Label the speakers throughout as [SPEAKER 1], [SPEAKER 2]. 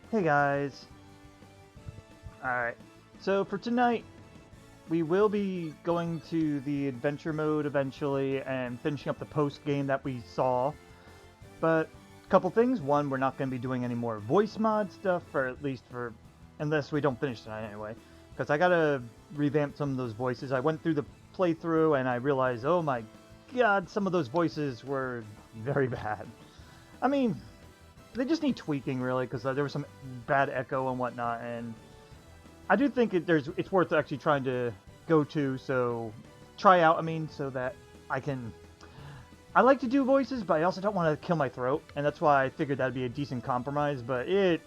[SPEAKER 1] Hey guys. Alright, so for tonight, we will be going to the adventure mode eventually and finishing up the post game that we saw. But a couple things. One, we're not going to be doing any more voice mod stuff, or at least for, unless we don't finish tonight anyway. Because I gotta revamp some of those voices. I went through the playthrough and I realized, oh my god, some of those voices were very bad. I mean, they just need tweaking really, because there was some bad echo and whatnot, and I do think it's worth actually trying to go to, so try out. I mean, so that I can. I like to do voices, but I also don't want to kill my throat, and that's why I figured that'd be a decent compromise. But it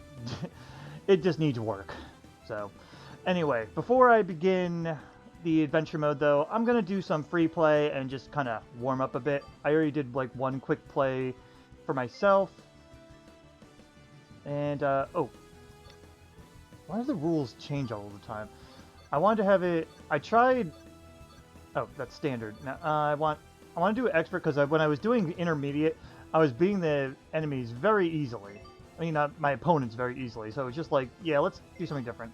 [SPEAKER 1] it just needs work. So anyway, before I begin the adventure mode, though, I'm gonna do some free play and just kind of warm up a bit. I already did like one quick play for myself, and oh. Why do the rules change all the time? I wanted to have it. I tried. Oh, that's standard. Now I want to do expert because when I was doing intermediate, I was beating the enemies very easily. I mean, not my opponents very easily. So it's just like, yeah, let's do something different.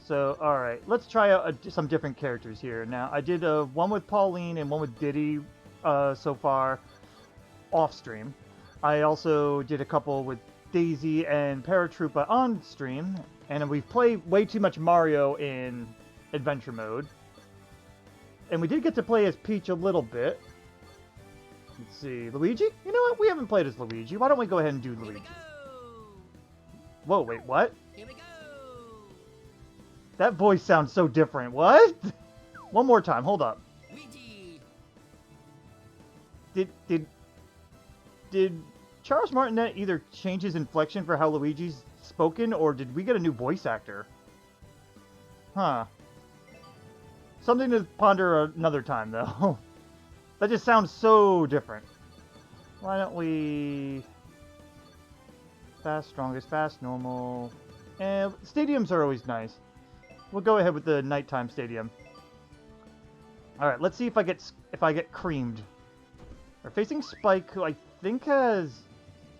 [SPEAKER 1] So all right, let's try out some different characters here. Now I did one with Pauline and one with Diddy so far off stream. I also did a couple with Daisy and Paratroopa on stream, and we've played way too much Mario in adventure mode. And we did get to play as Peach a little bit. Let's see, Luigi? You know what? We haven't played as Luigi. Why don't we go ahead and do Luigi? Whoa, wait, what?
[SPEAKER 2] Here we go!
[SPEAKER 1] That voice sounds so different. What? One more time, hold up.
[SPEAKER 2] Luigi!
[SPEAKER 1] Did Charles Martinet either change his inflection for how Luigi's spoken, or did we get a new voice actor? Huh. Something to ponder another time, though. That just sounds so different. Why don't we... Fast, strongest, fast, normal... And stadiums are always nice. We'll go ahead with the nighttime stadium. Alright, let's see if I get creamed. We're facing Spike, who I think has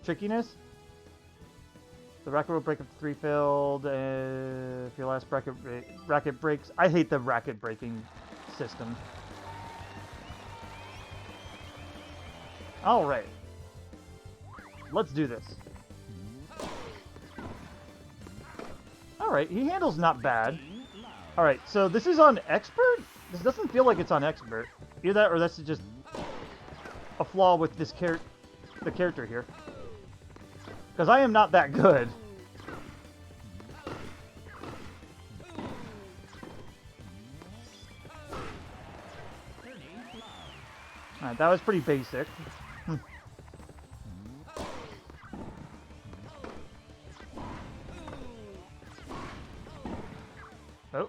[SPEAKER 1] trickiness. The racket will break up to 3 filled. If your last racket breaks... I hate the racket breaking system. Alright. Let's do this. Alright, he handles not bad. Alright, so this is on expert? This doesn't feel like it's on expert. Either that or that's just a flaw with this the character here. Because I am not that good. Alright, that was pretty basic. Oh.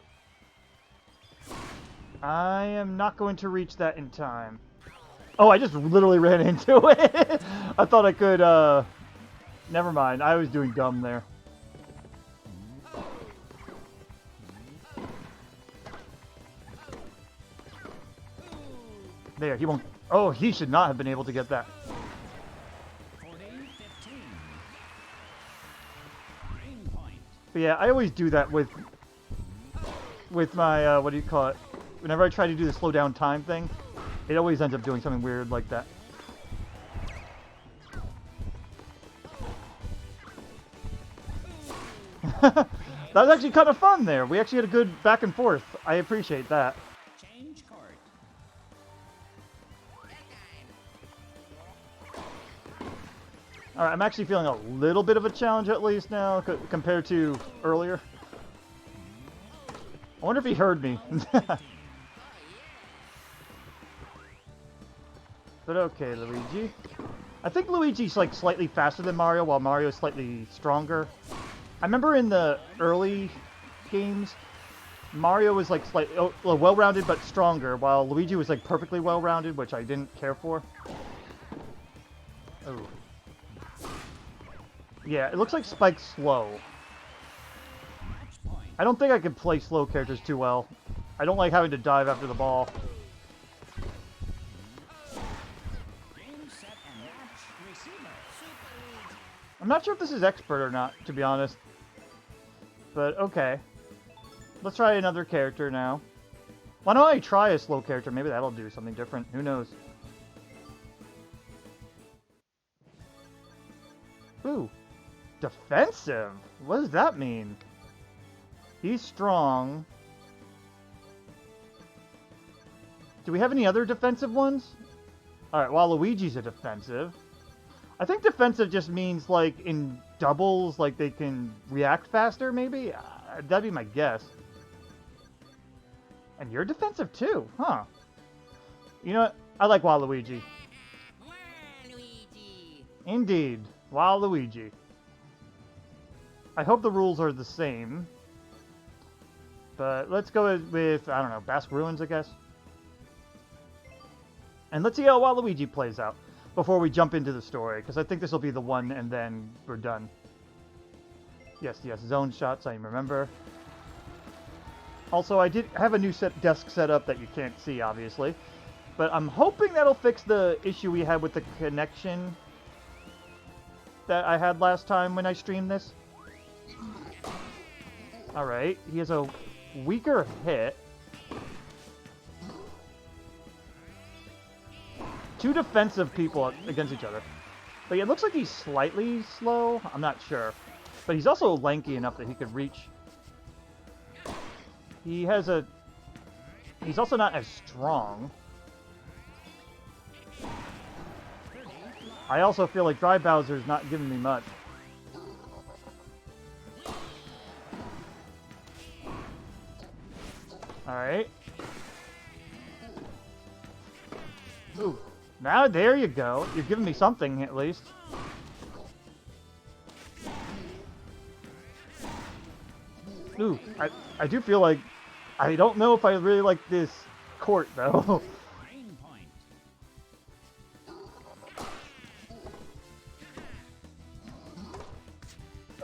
[SPEAKER 1] I am not going to reach that in time. Oh, I just literally ran into it. I thought I could, never mind. I was doing dumb there. There, he won't... Oh, he should not have been able to get that.
[SPEAKER 2] 40-15.
[SPEAKER 1] But yeah, I always do that with my, what do you call it? Whenever I try to do the slow down time thing, it always ends up doing something weird like that. That was actually kind of fun there. We actually had a good back and forth. I appreciate that.
[SPEAKER 2] Change court.
[SPEAKER 1] Alright, I'm actually feeling a little bit of a challenge at least now compared to earlier. I wonder if he heard me. But okay, Luigi. I think Luigi's like slightly faster than Mario, while Mario's slightly stronger. I remember in the early games, Mario was like slightly well-rounded but stronger, while Luigi was like perfectly well-rounded, which I didn't care for. Oh. Yeah, it looks like Spike's slow. I don't think I can play slow characters too well. I don't like having to dive after the ball. not sure if this is expert or not, to be honest. But okay. Let's try another character now. Why don't I try a slow character? Maybe that'll do something different. Who knows? Ooh. Defensive? What does that mean? He's strong. Do we have any other defensive ones? Alright, Waluigi's a defensive. I think defensive just means, like, in doubles, like, they can react faster, maybe? That'd be my guess. And you're defensive, too, huh? You know what? I like Waluigi.
[SPEAKER 2] Waluigi.
[SPEAKER 1] Indeed. Waluigi. I hope the rules are the same. But let's go with, I don't know, Basque Ruins, I guess. And let's see how Waluigi plays out before we jump into the story, because I think this will be the one and then we're done. Yes, zone shots, I remember. Also, I did have a new desk set up that you can't see, obviously. But I'm hoping that'll fix the issue we had with the connection that I had last time when I streamed this. Alright, he has a weaker hit. Two defensive people against each other. But yeah, it looks like he's slightly slow. I'm not sure. But he's also lanky enough that he could reach. He has a... He's also not as strong. I also feel like Dry Bowser's not giving me much. Alright. Ooh. Now, there you go. You're giving me something, at least. Ooh, I do feel like... I don't know if I really like this court, though.
[SPEAKER 2] Brain point.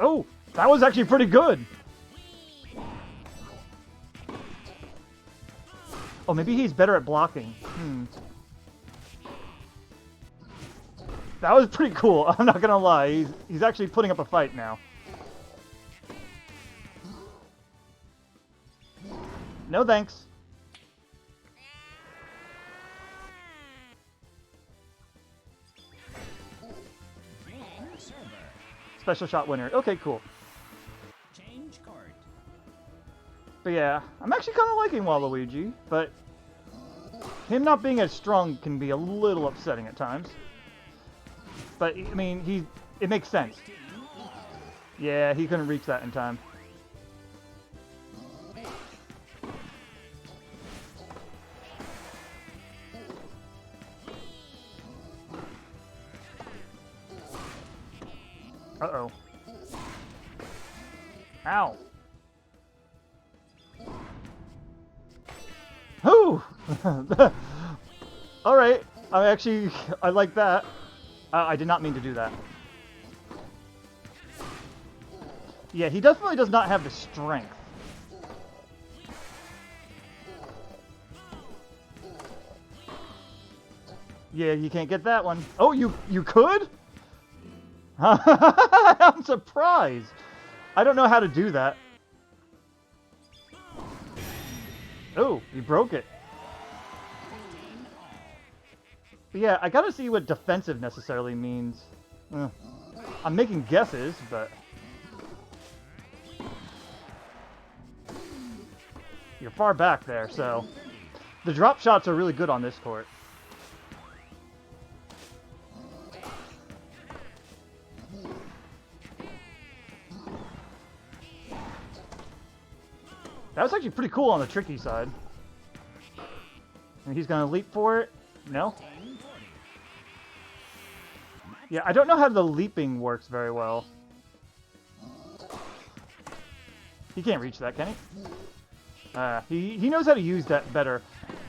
[SPEAKER 1] Oh, that was actually pretty good. Oh, maybe he's better at blocking. That was pretty cool. I'm not gonna lie. He's actually putting up a fight now. No thanks.
[SPEAKER 2] Game server.
[SPEAKER 1] Special shot winner. Okay, cool.
[SPEAKER 2] Change court.
[SPEAKER 1] But yeah, I'm actually kind of liking Waluigi, but him not being as strong can be a little upsetting at times. But, I mean, it makes sense. Yeah, he couldn't reach that in time. Uh-oh. Ow. Whoo! Alright, I like that. I did not mean to do that. Yeah, he definitely does not have the strength. Yeah, you can't get that one. Oh, you could? I'm surprised. I don't know how to do that. Oh, you broke it. But yeah, I gotta see what defensive necessarily means. I'm making guesses, but... You're far back there, so... The drop shots are really good on this court. That was actually pretty cool on the tricky side. And he's gonna leap for it? No? Yeah, I don't know how the leaping works very well. He can't reach that, can he? He knows how to use that better.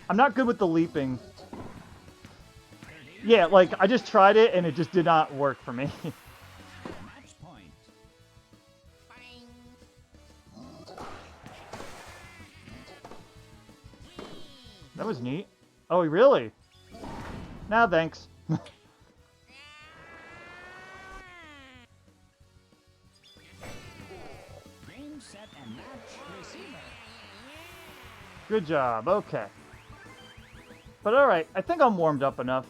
[SPEAKER 1] I'm not good with the leaping. Yeah, like, I just tried it and it just did not work for me.
[SPEAKER 2] Match point.
[SPEAKER 1] That was neat. Oh, really? Nah, thanks.
[SPEAKER 2] set and match receiver.
[SPEAKER 1] Good job. Okay. But alright, I think I'm warmed up enough.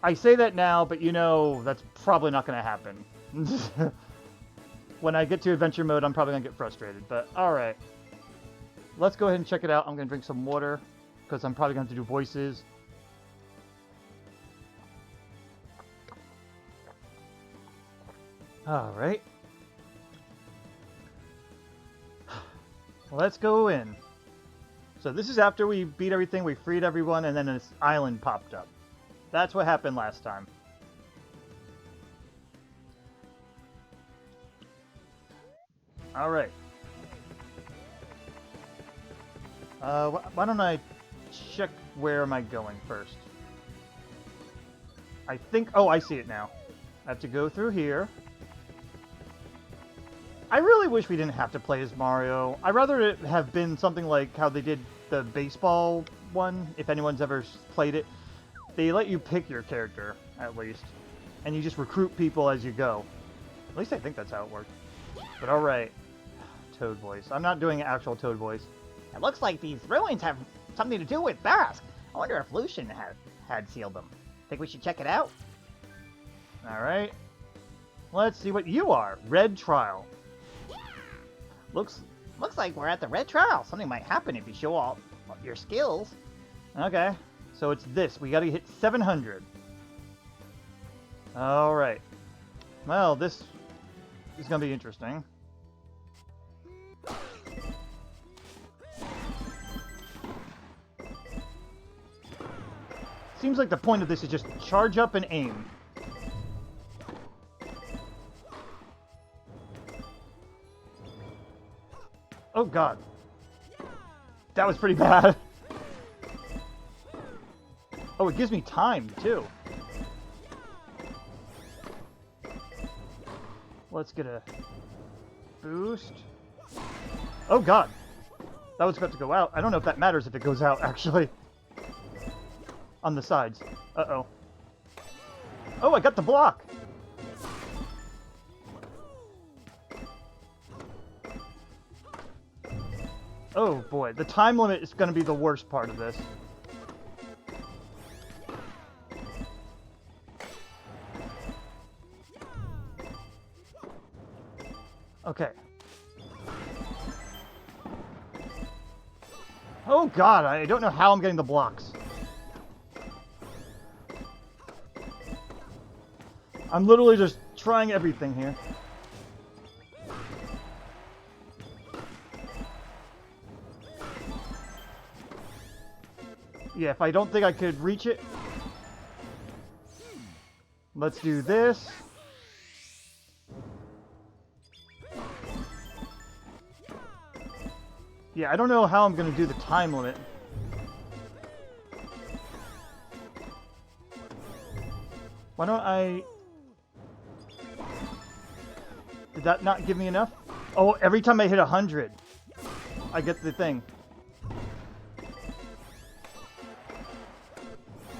[SPEAKER 1] I say that now, but you know that's probably not going to happen. When I get to adventure mode, I'm probably going to get frustrated. But alright. Let's go ahead and check it out. I'm going to drink some water, because I'm probably going to have to do voices. Alright. Let's go in. So this is after we beat everything, we freed everyone, and then this island popped up. That's what happened last time. Alright. Why don't I check where am I going first? I think... Oh, I see it now. I have to go through here. I really wish we didn't have to play as Mario. I'd rather it have been something like how they did the baseball one, if anyone's ever played it. They let you pick your character, at least. And you just recruit people as you go. At least I think that's how it worked. But alright. Toad voice. I'm not doing an actual Toad voice.
[SPEAKER 3] It looks like these ruins have something to do with Barask. I wonder if Lucian had sealed them. Think we should check it out?
[SPEAKER 1] Alright. Let's see what you are. Red Trial.
[SPEAKER 3] Looks like we're at the Red Trial. Something might happen if you show off your skills.
[SPEAKER 1] Okay. So it's this. We gotta hit 700. Alright. Well, this is gonna be interesting. Seems like the point of this is just charge up and aim. Oh god. That was pretty bad. Oh, it gives me time, too. Let's get a boost. Oh god. That was about to go out. I don't know if that matters if it goes out, actually. On the sides. Uh-oh. Oh, I got the block! Oh boy, the time limit is going to be the worst part of this. Okay. Oh god, I don't know how I'm getting the blocks. I'm literally just trying everything here. Yeah, if I don't think I could reach it. Let's do this. Yeah, I don't know how I'm going to do the time limit. Why don't I... Did that not give me enough? Oh, every time I hit 100, I get the thing.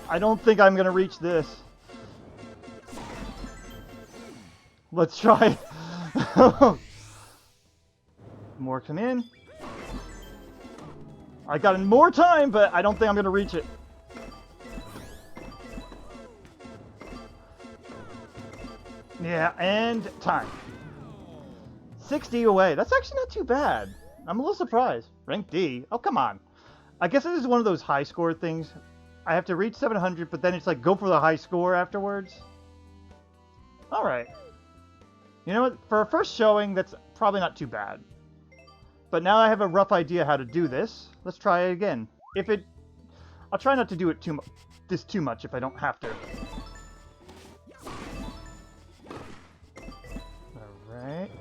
[SPEAKER 1] I don't think I'm going to reach this. Let's try. More come in. I got more time, but I don't think I'm going to reach it. Yeah, and time. 60 away. That's actually not too bad. I'm a little surprised. Rank D? Oh, come on. I guess this is one of those high score things. I have to reach 700, but then it's like, go for the high score afterwards. Alright. You know what? For a first showing, that's probably not too bad. But now I have a rough idea how to do this. Let's try it again. I'll try not to do it too much if I don't have to. Alright.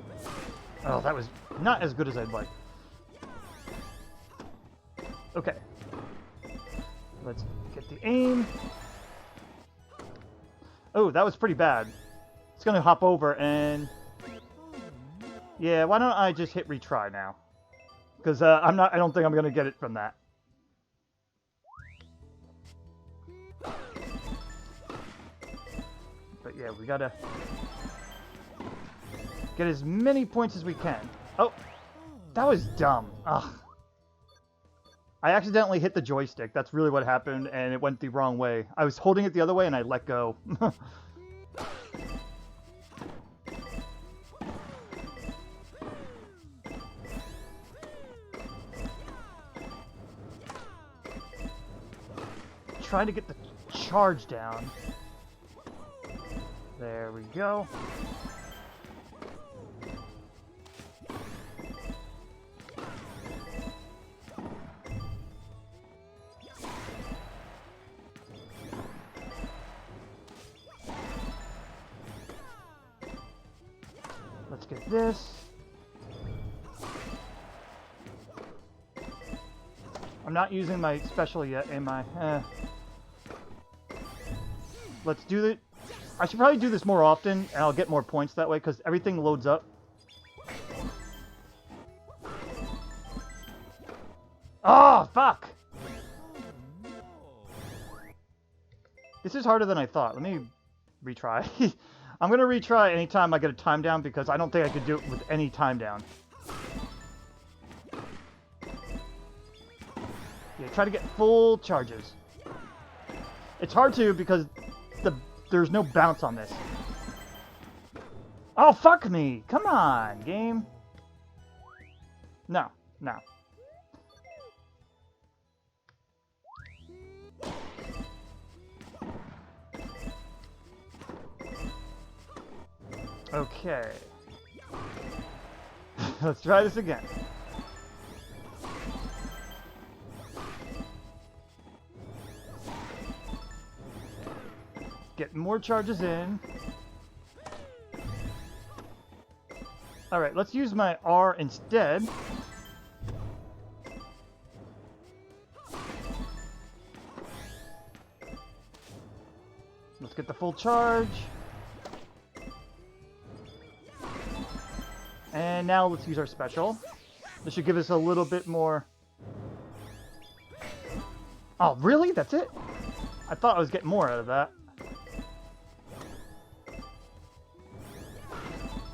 [SPEAKER 1] Oh, that was not as good as I'd like. Okay. Let's get the aim. Oh, that was pretty bad. It's gonna hop over and... Yeah, why don't I just hit retry now? Because I don't think I'm gonna get it from that. But yeah, we gotta get as many points as we can. Oh, that was dumb. Ugh. I accidentally hit the joystick. That's really what happened, and it went the wrong way. I was holding it the other way, and I let go. Trying to get the charge down. There we go. Let's get this. I'm not using my special yet, am I? Let's do it. I should probably do this more often, and I'll get more points that way, because everything loads up. Oh, fuck! This is harder than I thought. Let me retry. I'm going to retry anytime I get a time down, because I don't think I could do it with any time down. Yeah, try to get full charges. It's hard to, because there's no bounce on this. Oh, fuck me! Come on, game. No, no. Okay. Let's try this again. Get more charges in. Alright, let's use my R instead. Let's get the full charge. And now let's use our special. This should give us a little bit more... Oh, really? That's it? I thought I was getting more out of that.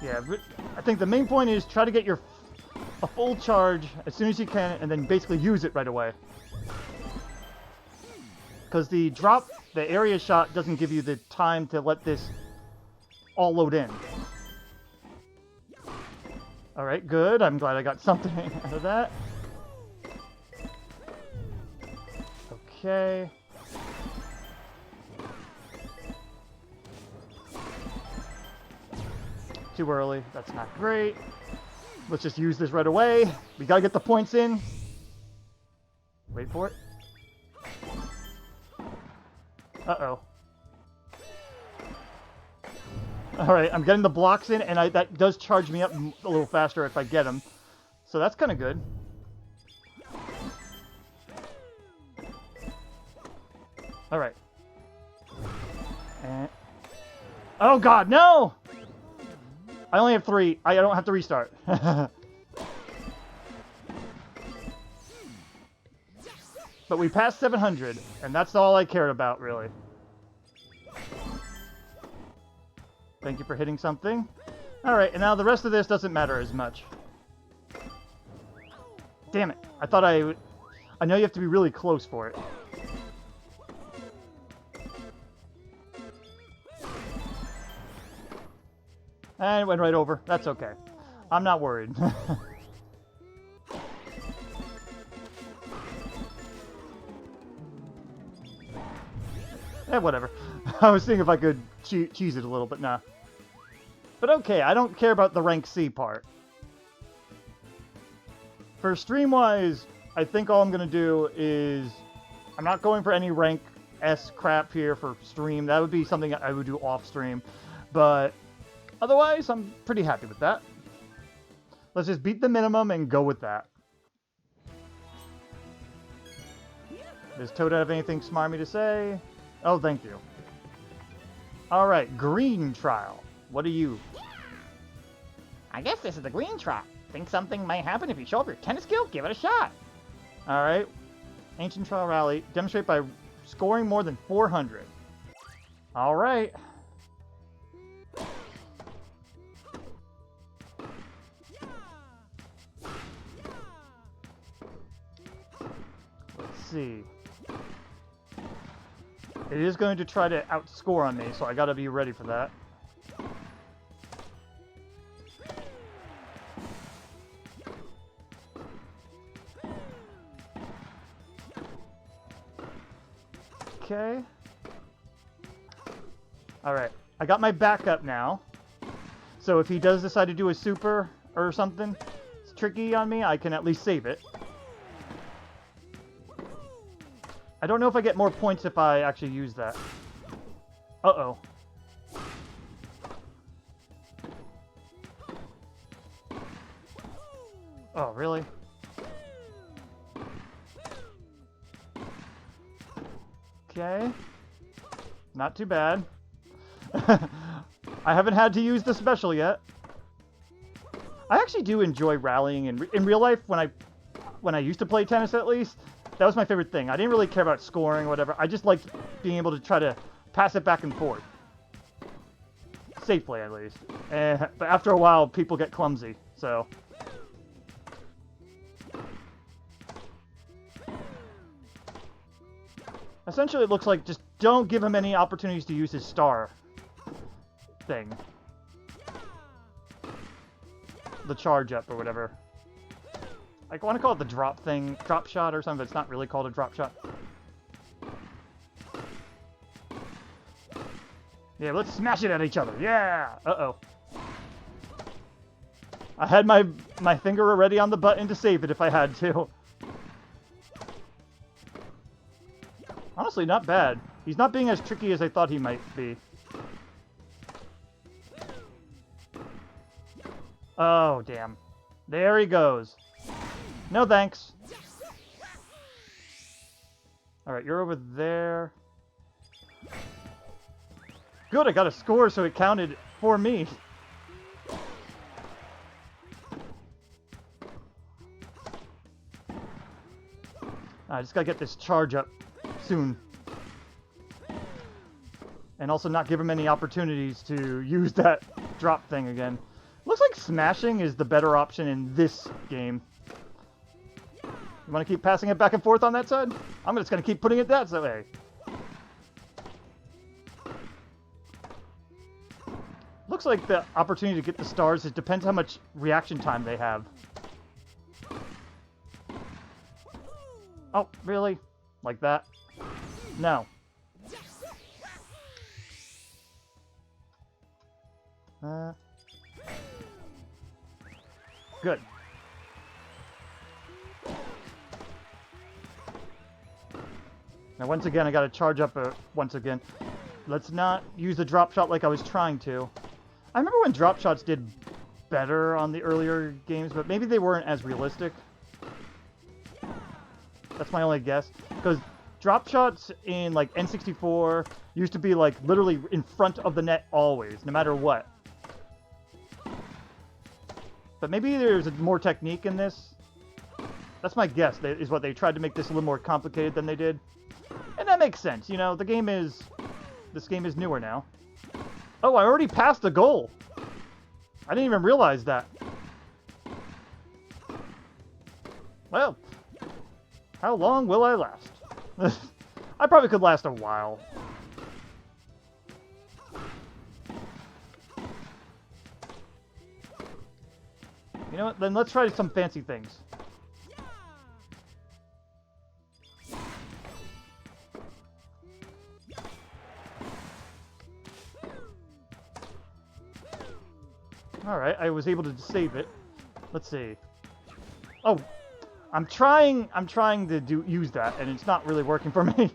[SPEAKER 1] Yeah, I think the main point is try to get a full charge as soon as you can, and then basically use it right away. Because the area shot doesn't give you the time to let this all load in. Alright, good. I'm glad I got something out of that. Okay. Too early. That's not great. Let's just use this right away. We gotta get the points in. Wait for it. Uh-oh. Alright, I'm getting the blocks in, and that does charge me up a little faster if I get them. So that's kind of good. Alright. And... Oh god, no! I only have 3. I don't have to restart. But we passed 700, and that's all I cared about, really. Thank you for hitting something. Alright, and now the rest of this doesn't matter as much. Damn it. I thought I know you have to be really close for it. And it went right over. That's okay. I'm not worried. Whatever. I was thinking if I could cheese it a little, but nah. But okay, I don't care about the rank C part. For stream-wise, I think all I'm going to do is... I'm not going for any rank S crap here for stream. That would be something I would do off-stream. But... otherwise, I'm pretty happy with that. Let's just beat the minimum and go with that. Does Toad have anything smarmy to say? Oh, thank you. Alright, green trial. What are you?
[SPEAKER 3] I guess this is the green trial. Think something might happen if you show up your tennis skill? Give it a shot.
[SPEAKER 1] Alright. Ancient trial rally. Demonstrate by scoring more than 400. Alright. see. It is going to try to outscore on me, so I gotta be ready for that. Okay. Alright, I got my backup now. So if he does decide to do a super or something, it's tricky on me, I can at least save it. I don't know if I get more points if I actually use that. Uh-oh. Oh, really? Okay. Not too bad. I haven't had to use the special yet. I actually do enjoy rallying in real life when I used to play tennis at least. That was my favorite thing. I didn't really care about scoring or whatever. I just liked being able to try to pass it back and forth. Safely, at least. But after a while, people get clumsy, so... Essentially, it looks like just don't give him any opportunities to use his star thing. The charge up or whatever. I want to call it the drop thing, drop shot or something, but it's not really called a drop shot. Yeah, let's smash it at each other. Yeah! Uh-oh. I had my finger already on the button to save it if I had to. Honestly, not bad. He's not being as tricky as I thought he might be. Oh, damn. There he goes. No thanks. Alright, you're over there. Good, I got a score, so it counted for me. I just gotta get this charge up soon. And also not give him any opportunities to use that drop thing again. Looks like smashing is the better option in this game. You want to keep passing it back and forth on that side? I'm just going to keep putting it that way. Looks like the opportunity to get the stars, it depends how much reaction time they have. Oh, really? Like that? No. Good. Now, once again, I gotta charge up once again. Let's not use the drop shot like I was trying to. I remember when drop shots did better on the earlier games, but maybe they weren't as realistic. That's my only guess. Because drop shots in, like, N64 used to be, like, literally in front of the net always, no matter what. But maybe there's more technique in this. That's my guess, is what they tried to make this a little more complicated than they did. And that makes sense, you know, this game is newer now. Oh, I already passed the goal! I didn't even realize that. Well, how long will I last? I probably could last a while. You know what, then let's try some fancy things. Alright, I was able to save it. Let's see. Oh, I'm trying to use that, and it's not really working for me.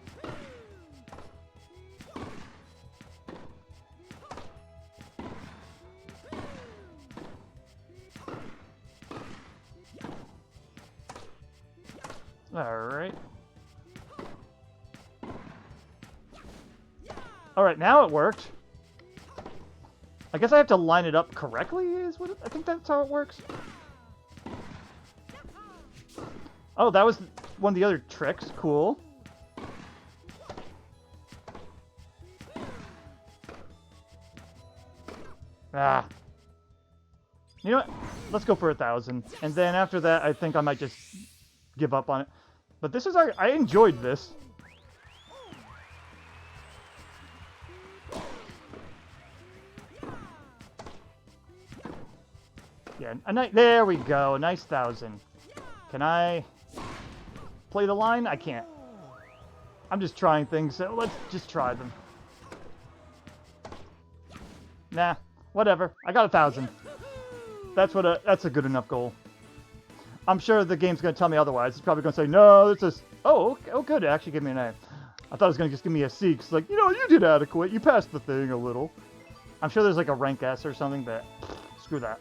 [SPEAKER 1] Alright. Alright, now it worked. I guess I have to line it up correctly, I think that's how it works. Oh, that was one of the other tricks. Cool. Ah. You know what? Let's go for 1,000. And then after that, I think I might just give up on it. But this is I enjoyed this. Yeah, there we go. A nice 1,000. Can I play the line? I can't. I'm just trying things, so let's just try them. Nah, whatever. I got 1,000. That's a good enough goal. I'm sure the game's gonna tell me otherwise. It's probably gonna say no. It's just okay, oh good. It actually gave me an A. I thought it was gonna just give me a C. Cause like you did adequate. You passed the thing a little. I'm sure there's like a rank S or something, but screw that.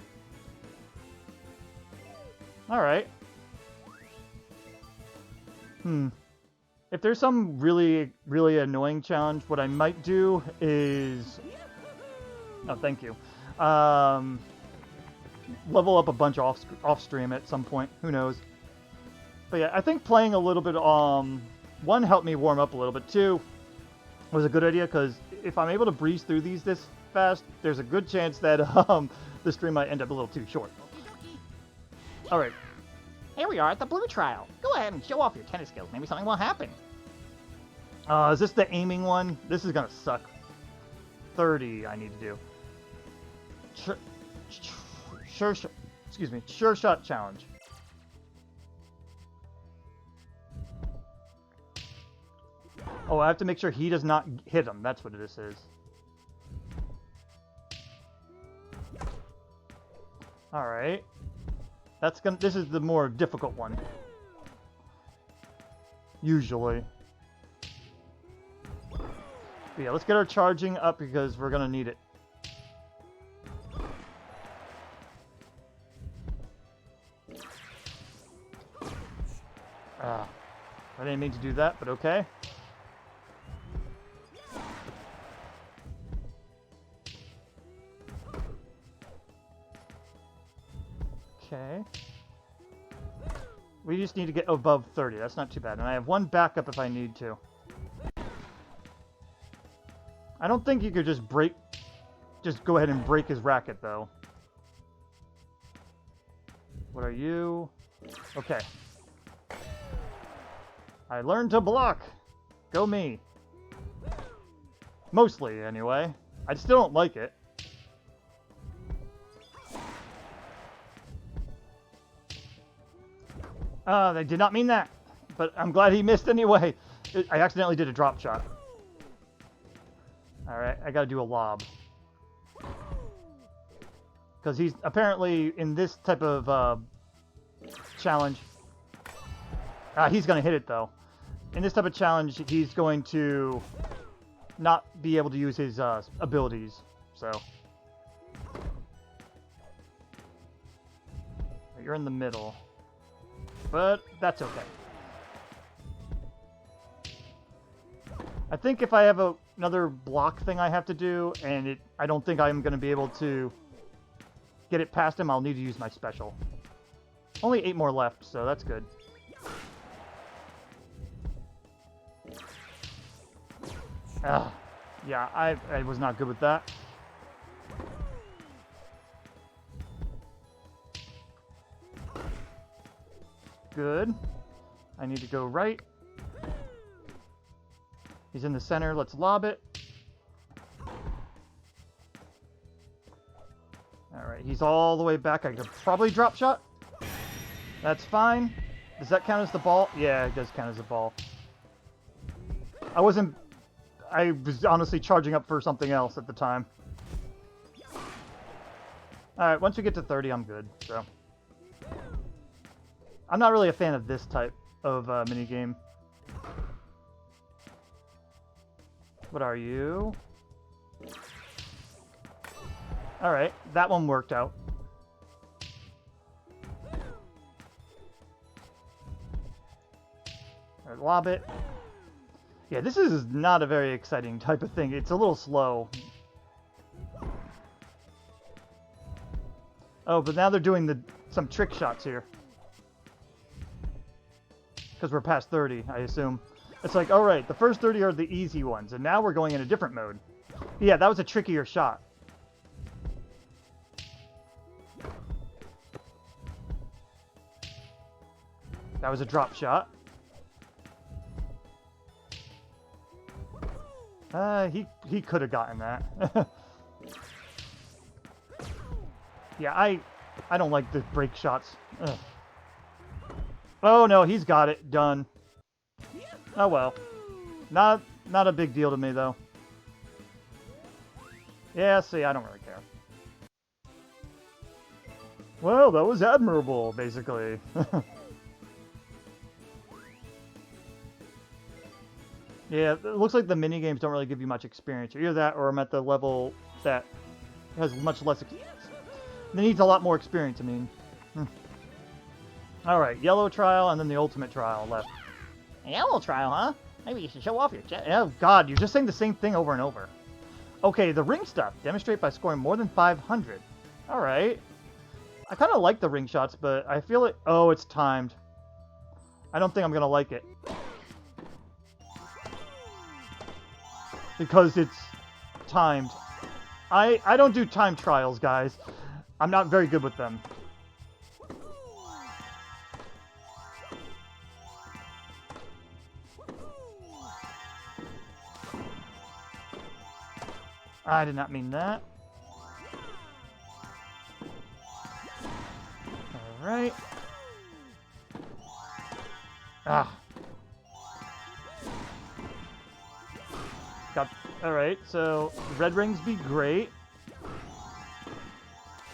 [SPEAKER 1] All right. If there's some really, really annoying challenge, what I might do is... Oh, thank you. Level up a bunch off stream at some point. Who knows? But yeah, I think playing a little bit, one, helped me warm up a little bit. Two, was a good idea, because if I'm able to breeze through these this fast, there's a good chance that the stream might end up a little too short. Alright.
[SPEAKER 3] Here we are at the blue trial. Go ahead and show off your tennis skills. Maybe something will happen.
[SPEAKER 1] Is this the aiming one? This is gonna suck. 30 I need to do. Sure shot challenge. Oh, I have to make sure he does not hit him. That's what this is. Alright. This is the more difficult one. Usually. But yeah, let's get our charging up because we're gonna need it. I didn't mean to do that, but okay. Okay. We just need to get above 30. That's not too bad. And I have one backup if I need to. I don't think you could just go ahead and break his racket, though. What are you? Okay. I learned to block. Go me. Mostly, anyway. I still don't like it. I did not mean that. But I'm glad he missed anyway. I accidentally did a drop shot. Alright, I gotta do a lob. Because he's apparently in this type of challenge. He's gonna hit it though. In this type of challenge, he's going to not be able to use his abilities. So. You're in the middle. But that's okay. I think if I have another block thing I have to do, and I don't think I'm going to be able to get it past him, I'll need to use my special. Only 8 more left, so that's good. Yeah, I was not good with that. Good. I need to go right. He's in the center. Let's lob it. Alright, he's all the way back. I could probably drop shot. That's fine. Does that count as the ball? Yeah, it does count as the ball. I was honestly charging up for something else at the time. Alright, once we get to 30, I'm good, so. I'm not really a fan of this type of minigame. What are you? Alright, that one worked out. Alright, lob it. Yeah, this is not a very exciting type of thing. It's a little slow. Oh, but now they're doing some trick shots here. Because we're past 30, I assume. It's like, alright, the first 30 are the easy ones, and now we're going in a different mode. Yeah, that was a trickier shot. That was a drop shot. He could have gotten that. Yeah, I don't like the break shots. Ugh. Oh no, he's got it. Done. Oh well. Not a big deal to me though. Yeah, see, I don't really care. Well, that was admirable, basically. Yeah, it looks like the minigames don't really give you much experience. Either that or I'm at the level that has much less experience. It needs a lot more experience, I mean. Alright, yellow trial and then the ultimate trial left.
[SPEAKER 3] Yellow trial, huh? Maybe you should show off your jet.
[SPEAKER 1] Oh god, you're just saying the same thing over and over. Okay, the ring stuff. Demonstrate by scoring more than 500. Alright. I kind of like the ring shots, but I feel it... Oh, it's timed. I don't think I'm going to like it. Because it's timed. I don't do time trials, guys. I'm not very good with them. I did not mean that. Alright. Ah. Alright, so red rings be great.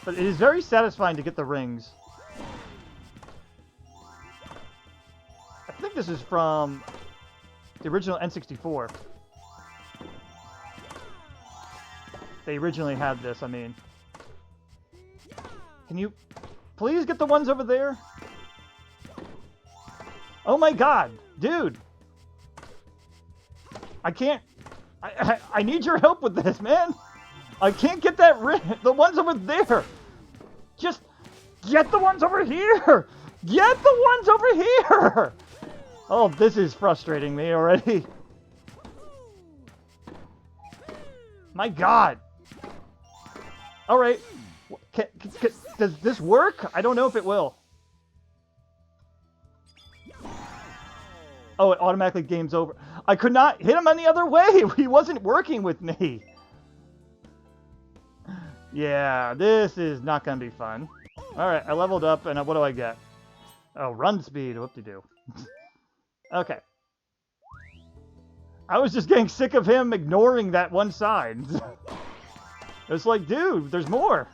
[SPEAKER 1] But it is very satisfying to get the rings. I think this is from the original N64. They originally had this, I mean. Can you please get the ones over there? Oh my god, dude! I can't... I need your help with this, man! I can't get that the ones over there! Just get the ones over here! Get the ones over here! Oh, this is frustrating me already. My god! Alright. Does this work? I don't know if it will. Oh, it automatically game's over. I could not hit him any other way. He wasn't working with me. Yeah, this is not going to be fun. Alright, I leveled up, and what do I get? Oh, run speed. Whoop-de-doo. Okay. I was just getting sick of him ignoring that one side. It's like, dude, there's more.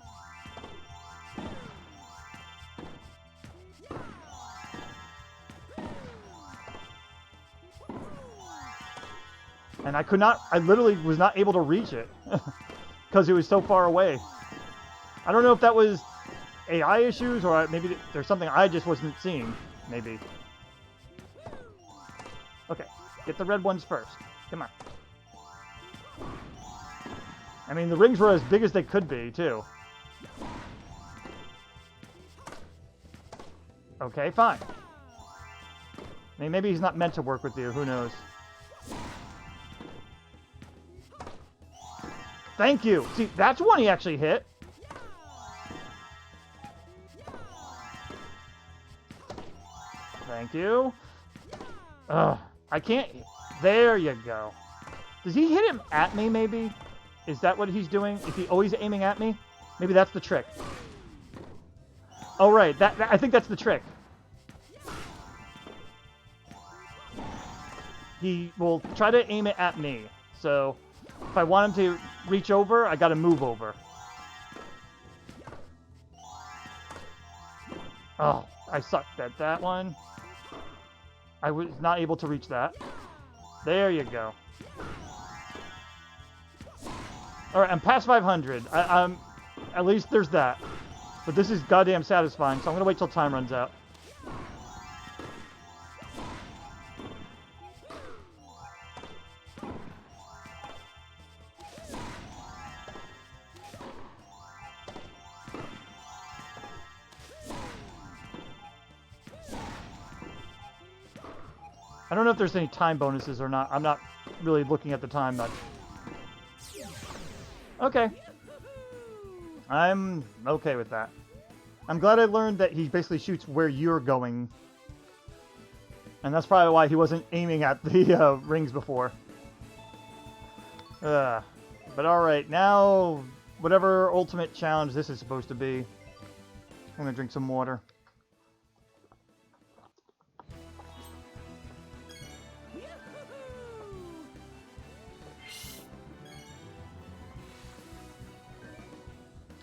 [SPEAKER 1] And I literally was not able to reach it. Because it was so far away. I don't know if that was AI issues or maybe there's something I just wasn't seeing. Maybe. Okay, get the red ones first. Come on. I mean, the rings were as big as they could be, too. Okay, fine. I mean, maybe he's not meant to work with you. Who knows? Thank you. See, that's one he actually hit. Thank you. Ugh, I can't... There you go. Does he hit him at me, maybe? Is that what he's doing? Is he always aiming at me? Maybe that's the trick. Oh, right. I think that's the trick. He will try to aim it at me. So, if I want him to reach over, I gotta move over. Oh, I sucked at that one. I was not able to reach that. There you go. Alright, I'm past 500. At least there's that. But this is goddamn satisfying, so I'm gonna wait till time runs out. I don't know if there's any time bonuses or not. I'm not really looking at the time much. Okay. I'm okay with that. I'm glad I learned that he basically shoots where you're going. And that's probably why he wasn't aiming at the rings before. But alright, now, whatever ultimate challenge this is supposed to be. I'm gonna drink some water.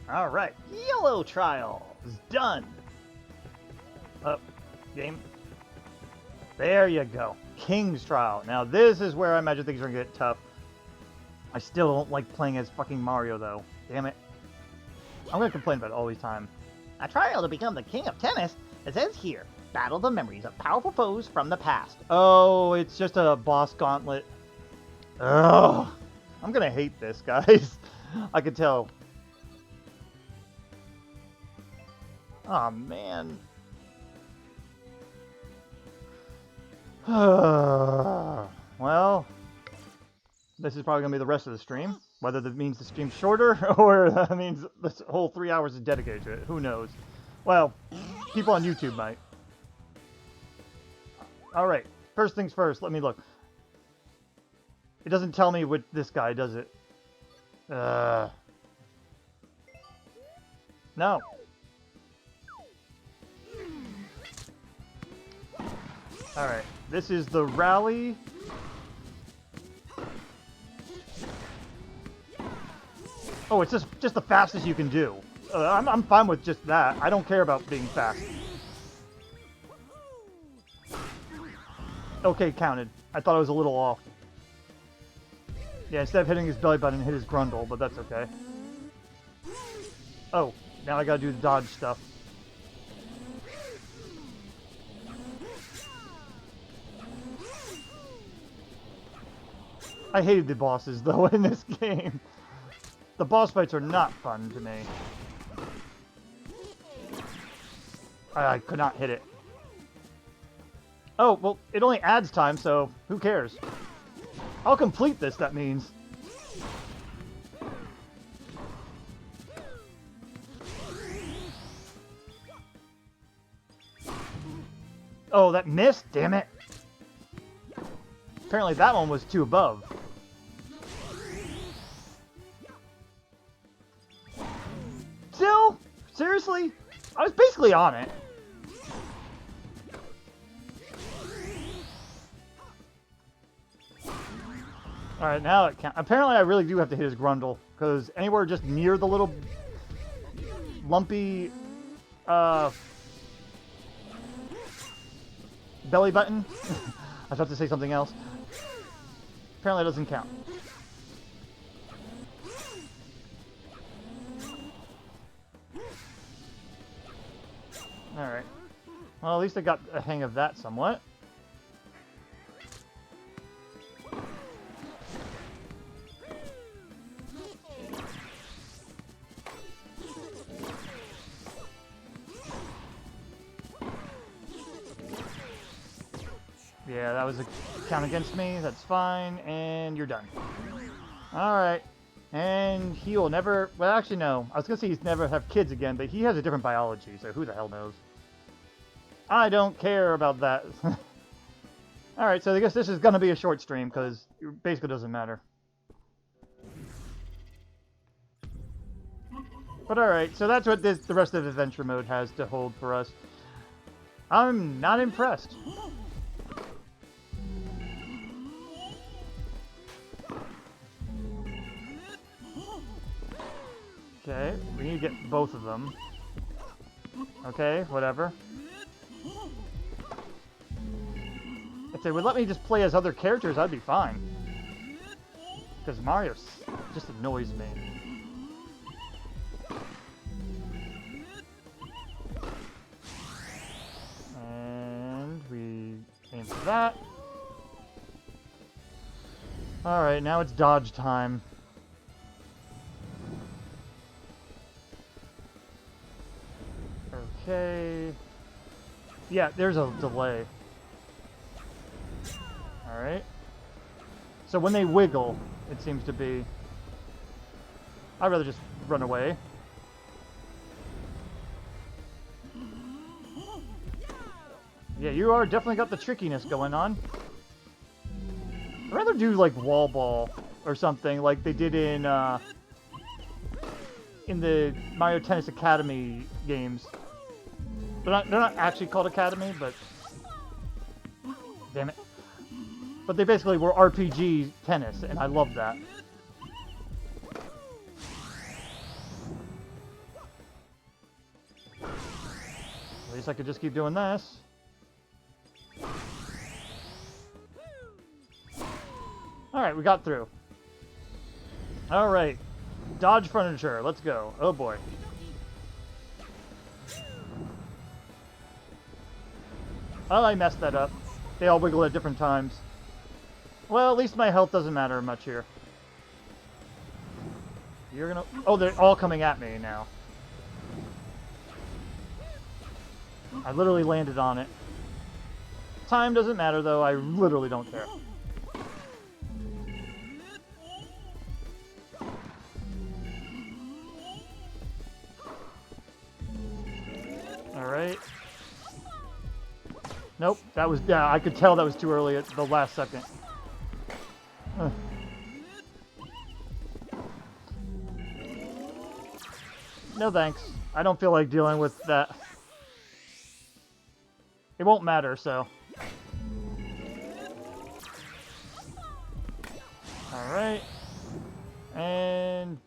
[SPEAKER 1] Alright, yellow trial is done. Up, game. There you go. King's trial. Now this is where I imagine things are gonna get tough. I still don't like playing as fucking Mario though. Damn it. I'm gonna complain about it all the time.
[SPEAKER 3] A trial to become the king of tennis. It says here, battle the memories of powerful foes from the past.
[SPEAKER 1] Oh, it's just a boss gauntlet. Ugh. I'm gonna hate this, guys. I can tell. Oh man. Well, this is probably gonna be the rest of the stream. Whether that means the stream's shorter or that means this whole 3 hours is dedicated to it. Who knows? Well, people on YouTube might. Alright, first things first, let me look. It doesn't tell me what this guy, does it? No. Alright, this is the rally. Oh, it's just the fastest you can do. I'm fine with just that. I don't care about being fast. Okay, counted. I thought I was a little off. Yeah, instead of hitting his belly button, hit his grundle, but that's okay. Oh, now I gotta do the dodge stuff. I hated the bosses, though, in this game. The boss fights are not fun to me. I could not hit it. Oh, well, it only adds time, so who cares? I'll complete this, that means. Oh, that missed? Damn it. Apparently that one was too above. Still? Seriously? I was basically on it. Alright, now it counts. Apparently I really do have to hit his grundle, because anywhere just near the little lumpy belly button. I was about to say something else. Apparently it doesn't count. Alright. Well, at least I got a hang of that somewhat. Yeah, that was a count against me. That's fine. And you're done. Alright. And he will never... Well, actually, no. I was going to say he's never have kids again, but he has a different biology, so who the hell knows? I don't care about that. Alright, so I guess this is going to be a short stream, because it basically doesn't matter. But alright, so that's what the rest of adventure mode has to hold for us. I'm not impressed. Okay, we need to get both of them. Okay, whatever. If they would let me just play as other characters, I'd be fine. Because Mario just annoys me. And we aim for that. Alright, now it's dodge time. Okay. Yeah, there's a delay. Alright. So when they wiggle, it seems to be... I'd rather just run away. Yeah, you are definitely got the trickiness going on. I'd rather do like wall ball or something, like they did in the Mario Tennis Academy games. They're not actually called Academy, but damn it. But they basically were RPG tennis, and I love that. At least I could just keep doing this. Alright, we got through. Alright. Dodge furniture. Let's go. Oh boy. Oh, I messed that up. They all wiggle at different times. Well, at least my health doesn't matter much here. You're gonna... Oh, they're all coming at me now. I literally landed on it. Time doesn't matter, though. I literally don't care. Alright. Nope, that was... Yeah, I could tell that was too early at the last second. Ugh. No thanks. I don't feel like dealing with that. It won't matter, so... Alright. And...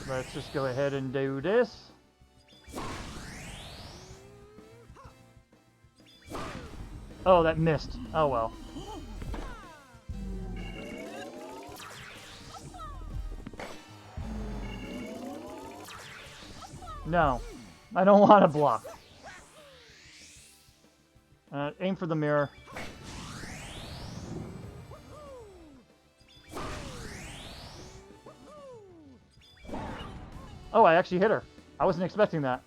[SPEAKER 1] let's just go ahead and do this. Oh, that missed. Oh well. No. I don't want to block. Aim for the mirror. Oh, I actually hit her. I wasn't expecting that.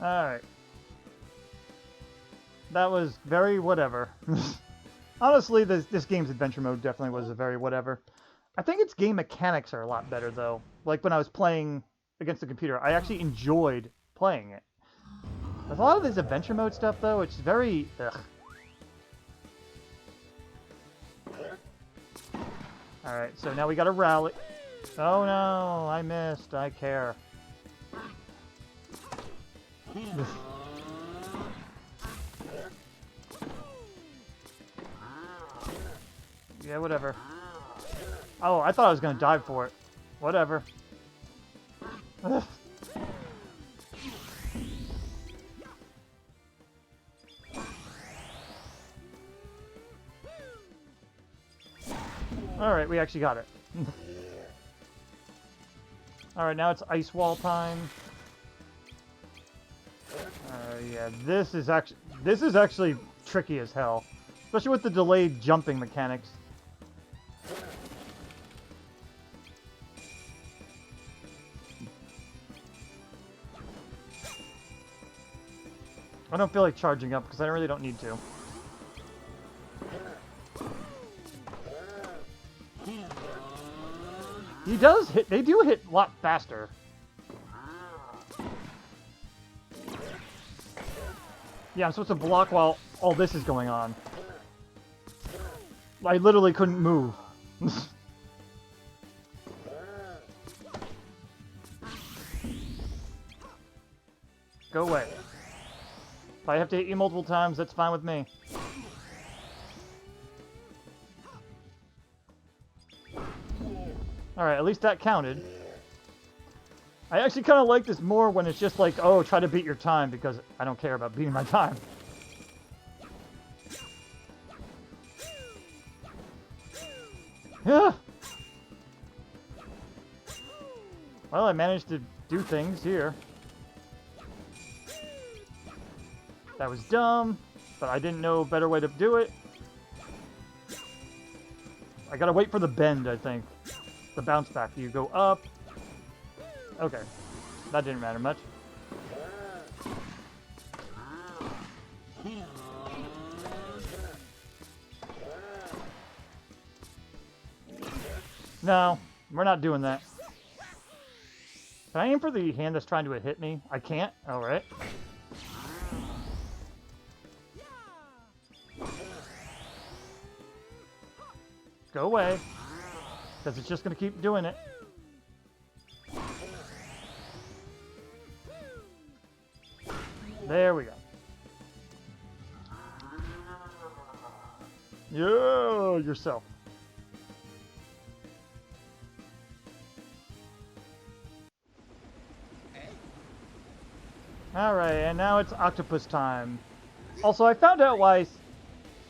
[SPEAKER 1] Alright. That was very whatever. Honestly, this game's adventure mode definitely was a very whatever. I think its game mechanics are a lot better, though. Like when I was playing against the computer, I actually enjoyed playing it. With a lot of this adventure mode stuff, though, it's very... ugh. Alright, so now we gotta rally. Oh no, I missed. I care. Yeah, whatever. Oh, I thought I was gonna dive for it. Whatever. Alright, we actually got it. Alright, now it's ice wall time. Yeah, this is actually tricky as hell. Especially with the delayed jumping mechanics. I don't feel like charging up because I really don't need to. He does hit, they do hit a lot faster. Yeah, I'm supposed to block while all this is going on. I literally couldn't move. Go away. If I have to hit you multiple times, that's fine with me. Alright, at least that counted. I actually kind of like this more when it's just like, oh, try to beat your time, because I don't care about beating my time. Yeah. Well, I managed to do things here. That was dumb, but I didn't know a better way to do it. I gotta wait for the bend, I think. The bounce back. You go up. Okay. That didn't matter much. No, we're not doing that. Can I aim for the hand that's trying to hit me? I can't? Alright. Go away. Because it's just going to keep doing it. There we go. Yeah, yourself. Alright, and now it's octopus time. Also, I found out why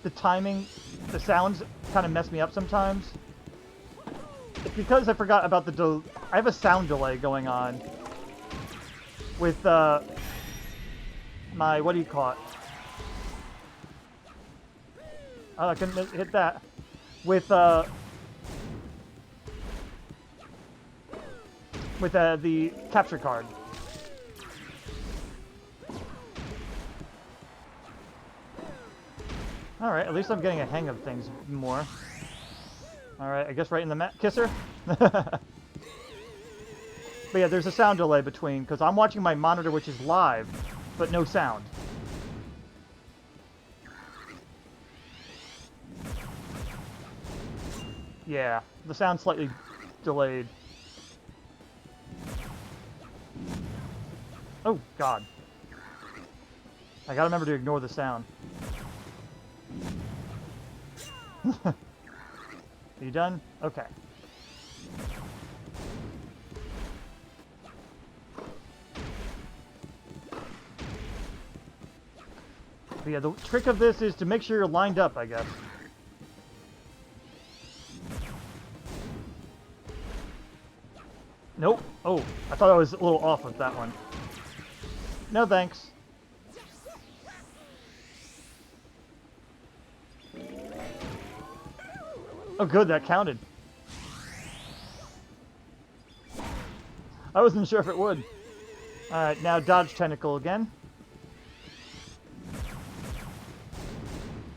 [SPEAKER 1] the timing, the sounds kind of mess me up sometimes. It's because I forgot about I have a sound delay going on with my, what do you call it? Oh, I couldn't hit that. With the capture card. Alright, at least I'm getting a hang of things more. Alright, I guess right in the kisser? But yeah, there's a sound delay between, because I'm watching my monitor, which is live, but no sound. Yeah, the sound's slightly delayed. Oh, God. I gotta remember to ignore the sound. Are you done? Okay. But yeah, the trick of this is to make sure you're lined up, I guess. Nope. Oh, I thought I was a little off with that one. No thanks. Oh good, that counted. I wasn't sure if it would. Alright, now dodge tentacle again.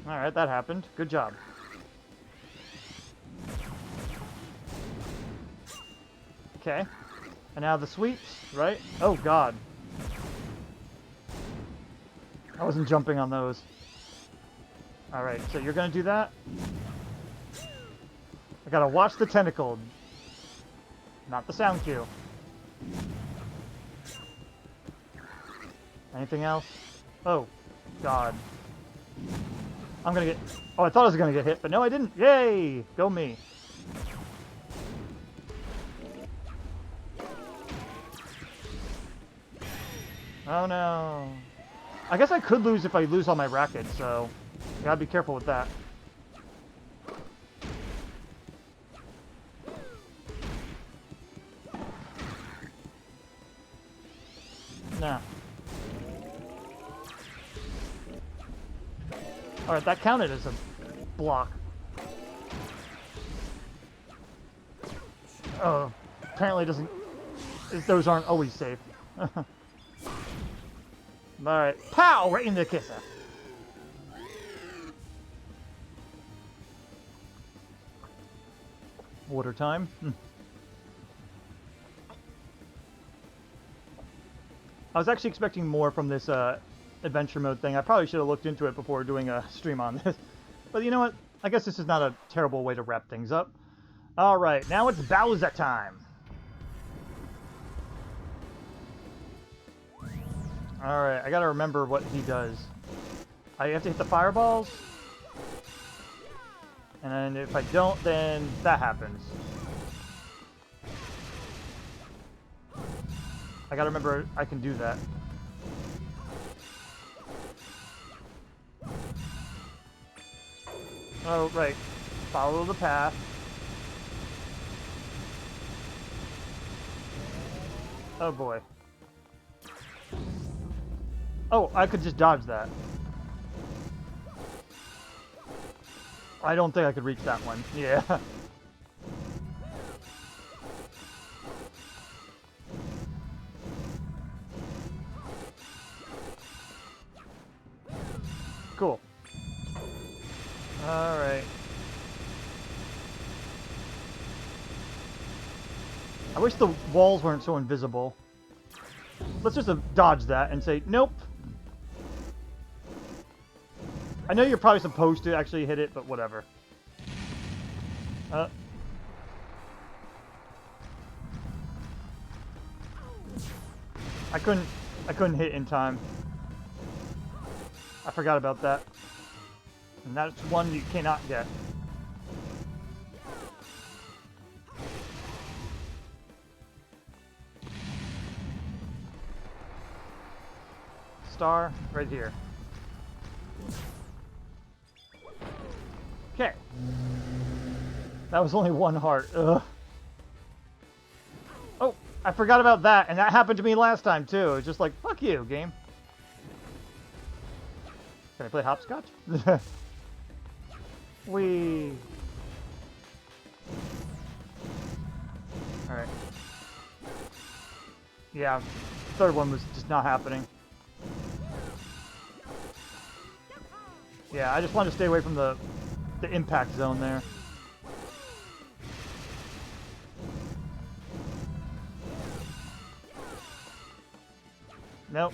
[SPEAKER 1] Alright, that happened. Good job. Okay. And now the sweeps, right? Oh god. I wasn't jumping on those. Alright, so you're gonna do that? I gotta watch the tentacle. Not the sound cue. Anything else? Oh, God. I'm gonna get... Oh, I thought I was gonna get hit, but no, I didn't. Yay! Go me. Oh, no. I guess I could lose if I lose all my rackets, so... Gotta be careful with that. Nah. Alright, that counted as a block. Oh, apparently it doesn't... Those aren't always safe. Alright, pow! Right in the kisser. Water time. I was actually expecting more from this adventure mode thing. I probably should have looked into it before doing a stream on this. But you know what? I guess this is not a terrible way to wrap things up. Alright, now it's Bowser time. Alright, I gotta remember what he does. I have to hit the fireballs. And then if I don't, then that happens. I gotta remember I can do that. Oh, right. Follow the path. Oh boy. Oh, I could just dodge that. I don't think I could reach that one. Yeah. Cool. Alright. I wish the walls weren't so invisible. Let's just dodge that and say, nope. I know you're probably supposed to actually hit it, but whatever. Uh. I couldn't hit in time. I forgot about that. And that's one you cannot get. Star right here. Okay. That was only one heart. Ugh. Oh, I forgot about that, and that happened to me last time too. It was just like, fuck you, game. Can I play hopscotch? Wee. Alright. Yeah, third one was just not happening. Yeah, I just wanted to stay away from the impact zone there. Nope.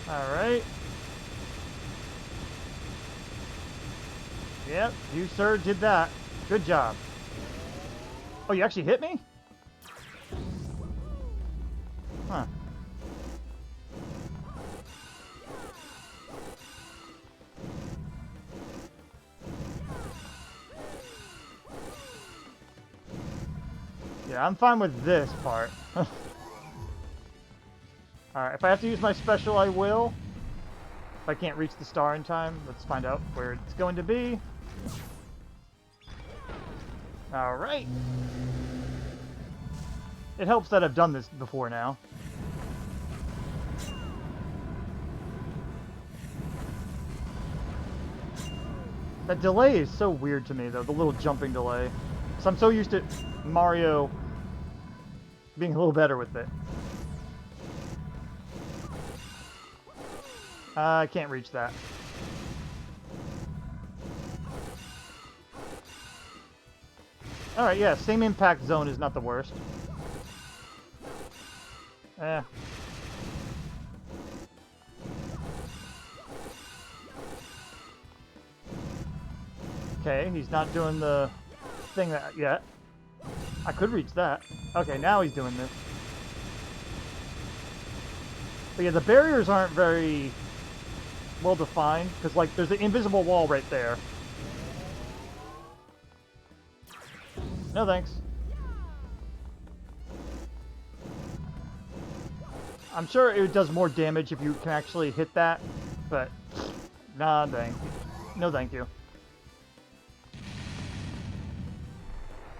[SPEAKER 1] Alright. Yep, you sir did that. Good job. Oh, you actually hit me? Huh. Yeah, I'm fine with this part. Alright, if I have to use my special, I will. If I can't reach the star in time, let's find out where it's going to be. Alright. It helps that I've done this before now. That delay is so weird to me, though, the little jumping delay. So I'm so used to Mario being a little better with it. I can't reach that. Alright, yeah, same impact zone is not the worst. Okay, he's not doing the thing that yet. I could reach that. Okay, now he's doing this. But yeah, the barriers aren't very well defined, because like there's an invisible wall right there. No thanks. I'm sure it does more damage if you can actually hit that, but nah, dang. No thank you.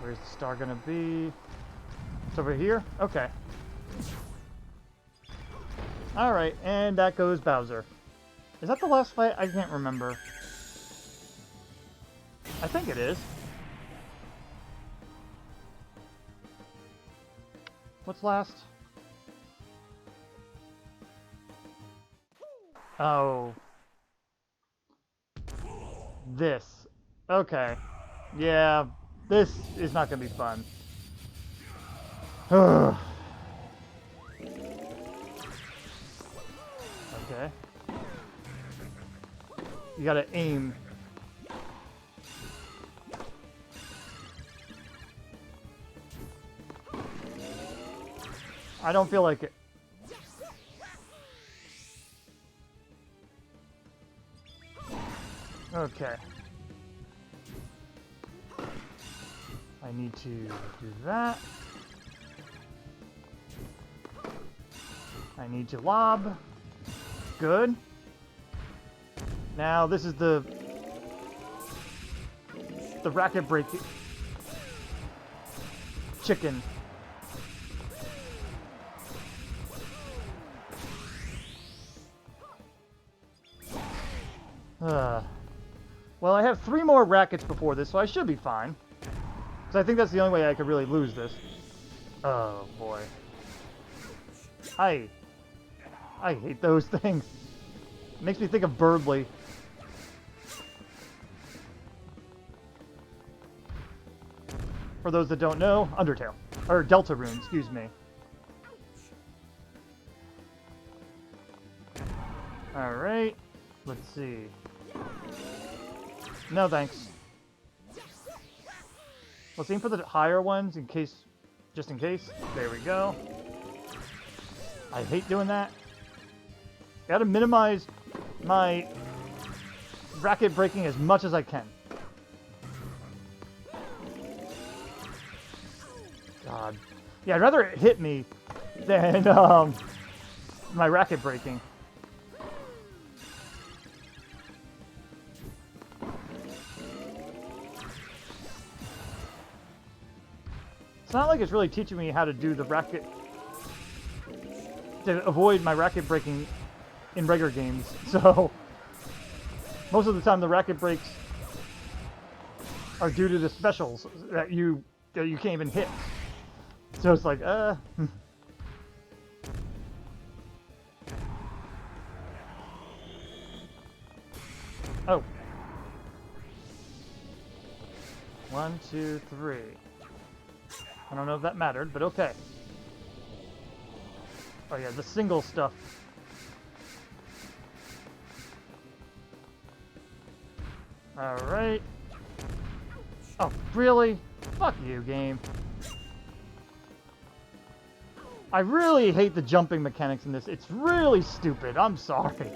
[SPEAKER 1] Where's the star gonna be? It's over here? Okay. Alright, and that goes Bowser. Is that the last fight? I can't remember. I think it is. What's last? Oh. This. Okay. Yeah, this is not gonna be fun. Okay. You gotta aim. I don't feel like it. Okay. I need to do that. I need to lob. Good. Now this is the racket break chicken. Well, I have 3 more rackets before this, so I should be fine. Because I think that's the only way I could really lose this. Oh, boy. I hate those things. It makes me think of Birdly. For those that don't know, Undertale. Or Deltarune, excuse me. Alright. Let's see. No thanks. Let's aim for the higher ones in case, just in case. There we go. I hate doing that. Gotta minimize my racket breaking as much as I can. God. Yeah, I'd rather it hit me than my racket breaking. It's not like it's really teaching me how to do the racket, to avoid my racket breaking in regular games. So most of the time the racket breaks are due to the specials that you can't even hit. So it's like, Oh. One, two, three. I don't know if that mattered, but okay. Oh yeah, the single stuff. Alright. Oh, really? Fuck you, game. I really hate the jumping mechanics in this. It's really stupid. I'm sorry.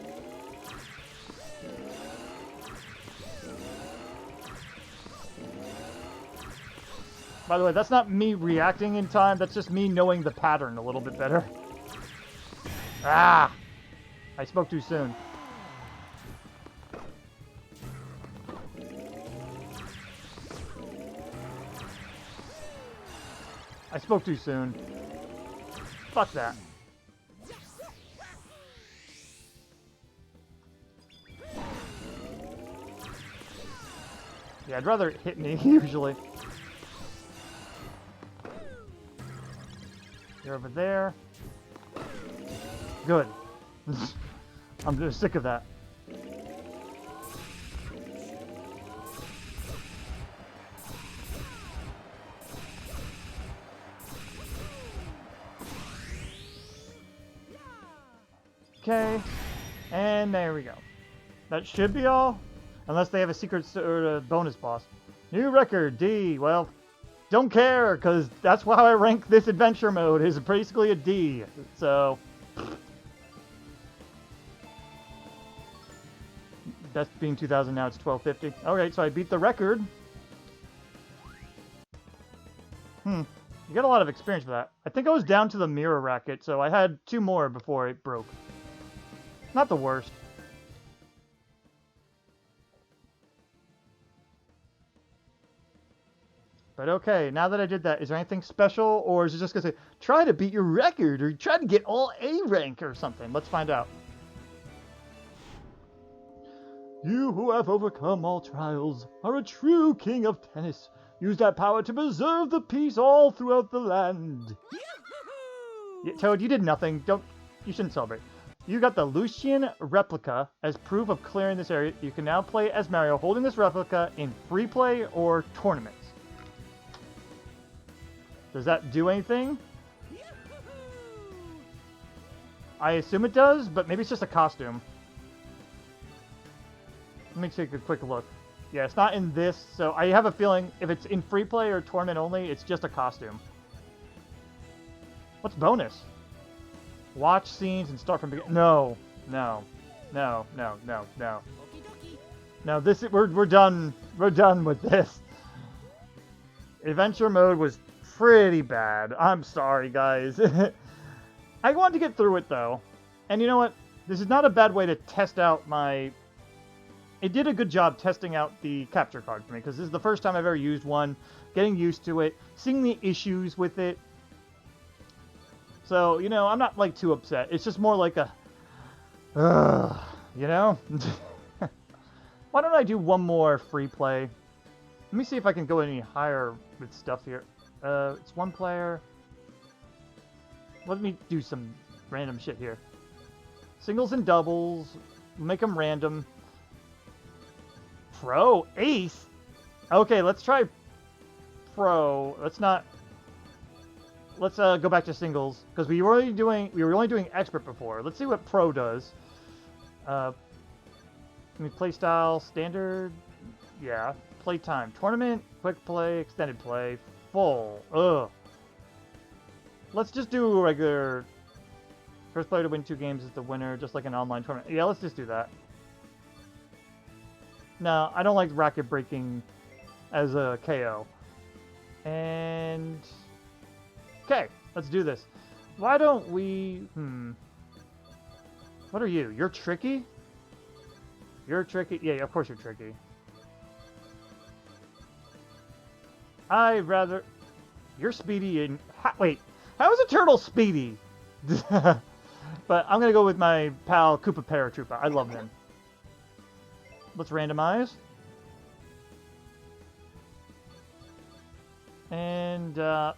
[SPEAKER 1] By the way, that's not me reacting in time. That's just me knowing the pattern a little bit better. Ah! I spoke too soon. I spoke too soon. Fuck that. Yeah, I'd rather it hit me, usually. You're over there. Good. I'm just sick of that. Okay, and there we go. That should be all, unless they have a secret or a bonus boss. New record, D. Well, don't care, because that's how I rank this adventure mode, is basically a D. So, best being 2000, now it's 1250. Alright, so I beat the record. You got a lot of experience for that. I think I was down to the mirror racket, so I had 2 more before it broke. Not the worst. But okay, now that I did that, is there anything special, or is it just gonna say, try to beat your record, or try to get all A rank, or something? Let's find out. You who have overcome all trials are a true king of tennis. Use that power to preserve the peace all throughout the land. Yeah, Toad, you did nothing. You shouldn't celebrate. You got the Lucian replica as proof of clearing this area. You can now play as Mario holding this replica in free play or tournaments. Does that do anything? I assume it does, but maybe it's just a costume. Let me take a quick look. Yeah, it's not in this, so I have a feeling if it's in free play or tournament only, it's just a costume. What's bonus? Watch scenes and start from beginning. No, no, no, no, no, no. No, this we're done. We're done with this. Adventure mode was pretty bad. I'm sorry, guys. I wanted to get through it though, and you know what? This is not a bad way to test out my. It did a good job testing out the capture card for me because this is the first time I've ever used one. Getting used to it, seeing the issues with it. So, you know, I'm not, like, too upset. It's just more like a... you know? Why don't I do one more free play? Let me see if I can go any higher with stuff here. It's one player. Let me do some random shit here. Singles and doubles. Make them random. Pro? Ace? Okay, let's try Pro. Let's not... Let's go back to singles because we were only doing expert before. Let's see what pro does. Playstyle standard, yeah. Playtime. Tournament, quick play, extended play, full. Ugh. Let's just do a regular... First player to win 2 games is the winner, just like an online tournament. Yeah, let's just do that. No, I don't like racket breaking as a KO. And... Okay, let's do this. Why don't we... What are you? You're tricky? You're tricky? Yeah, of course you're tricky. I'd rather... You're speedy and... Wait, how is a turtle speedy? But I'm gonna go with my pal Koopa Paratroopa. I love him. Let's randomize. And, let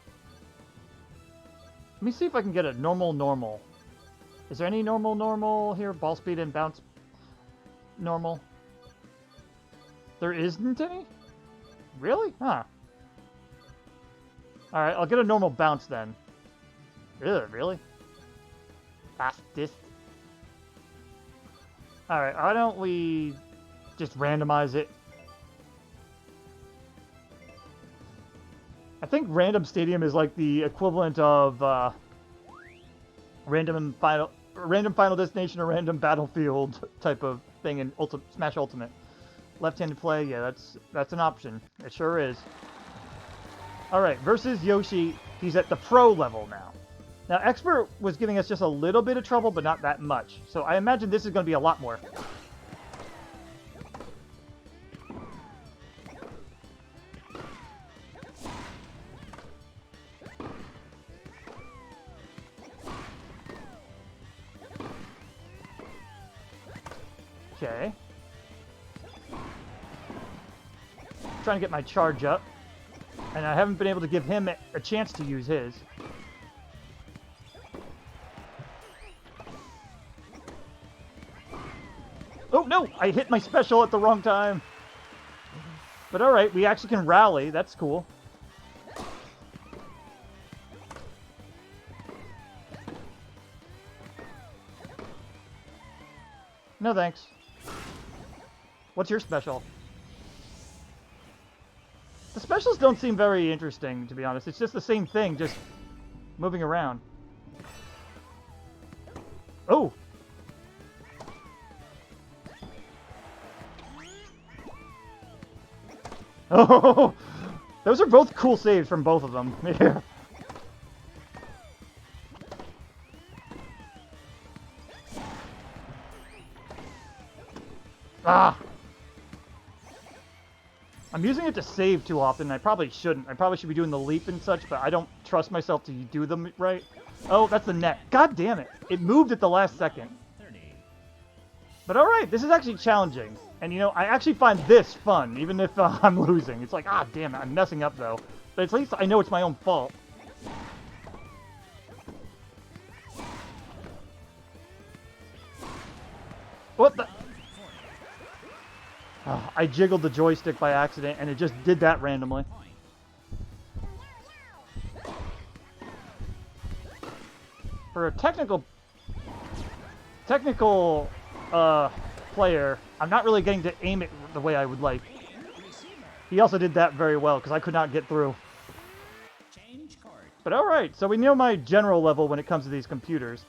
[SPEAKER 1] me see if I can get a normal. Is there any normal here? Ball speed and bounce normal? There isn't any? Really? Huh. Alright, I'll get a normal bounce then. Ugh, really? Fastest. Alright, why don't we just randomize it? I think Random Stadium is like the equivalent of Random Final Destination or Random Battlefield type of thing in Smash Ultimate. Left-handed play, yeah, that's an option. It sure is. Alright, versus Yoshi, he's at the pro level now. Now, Expert was giving us just a little bit of trouble, but not that much. So I imagine this is going to be a lot more. Okay. Trying to get my charge up. And I haven't been able to give him a chance to use his. Oh, no! I hit my special at the wrong time. But alright, we actually can rally. That's cool. No thanks. What's your special? The specials don't seem very interesting, to be honest. It's just the same thing, just moving around. Oh! Oh! Those are both cool saves from both of them. Yeah. Ah! I'm using it to save too often. I probably shouldn't. I probably should be doing the leap and such, but I don't trust myself to do them right. Oh, that's the net. God damn it. It moved at the last second. But alright, this is actually challenging. And you know, I actually find this fun, even if I'm losing. It's like, ah, damn it, I'm messing up though. But at least I know it's my own fault. What the? Oh, I jiggled the joystick by accident, and it just did that randomly. For a technical player, I'm not really getting to aim it the way I would like. He also did that very well, because I could not get through. But alright, so we know my general level when it comes to these computers.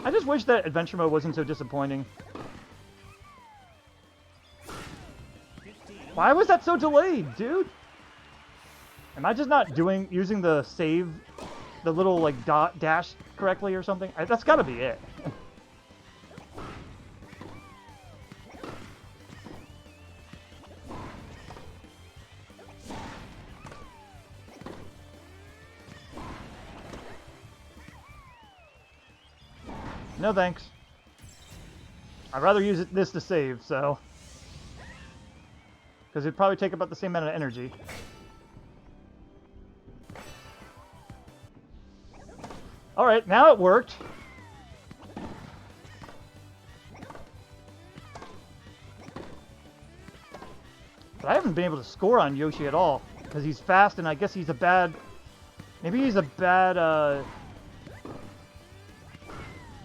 [SPEAKER 1] I just wish that Adventure Mode wasn't so disappointing. Why was that so delayed, dude? Am I just not using the save, the little like dash correctly or something? That's gotta be it. No thanks. I'd rather use this to save, so... Because it'd probably take about the same amount of energy. Alright, now it worked. But I haven't been able to score on Yoshi at all. Because he's fast and I guess he's a bad... Maybe he's a bad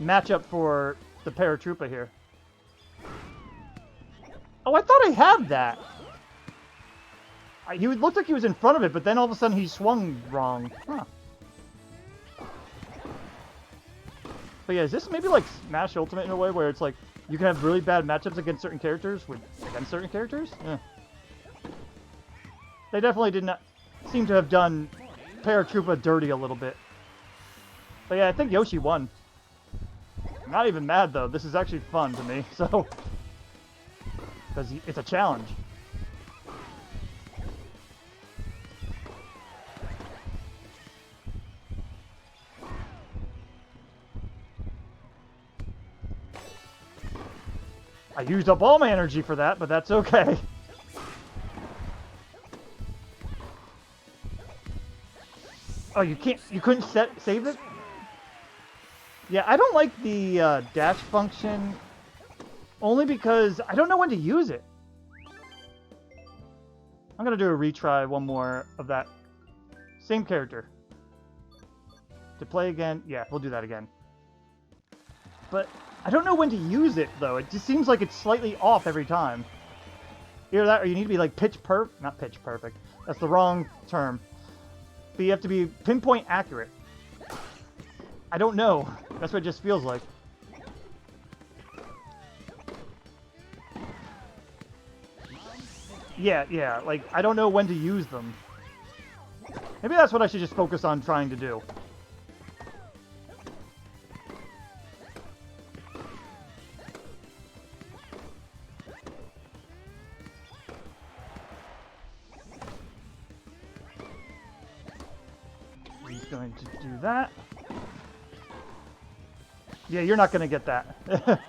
[SPEAKER 1] matchup for the Paratroopa here. Oh, I thought I had that! He looked like he was in front of it, but then all of a sudden he swung wrong. Huh. But yeah, is this maybe like Smash Ultimate in a way where it's like you can have really bad matchups against certain characters against certain characters? Yeah. They definitely did not seem to have done Paratroopa dirty a little bit. But yeah, I think Yoshi won. I'm not even mad though. This is actually fun to me, so because it's a challenge. I used up all my energy for that, but that's okay. Oh, you couldn't save it? Yeah, I don't like the dash function, only because I don't know when to use it. I'm gonna do a retry one more of that. Same character. To play again? Yeah, we'll do that again. But I don't know when to use it, though. It just seems like it's slightly off every time. Either that, or you need to be like not pitch perfect. That's the wrong term. But you have to be pinpoint accurate. I don't know. That's what it just feels like. Yeah, like, I don't know when to use them. Maybe that's what I should just focus on trying to do. He's going to do that. Yeah, you're not going to get that.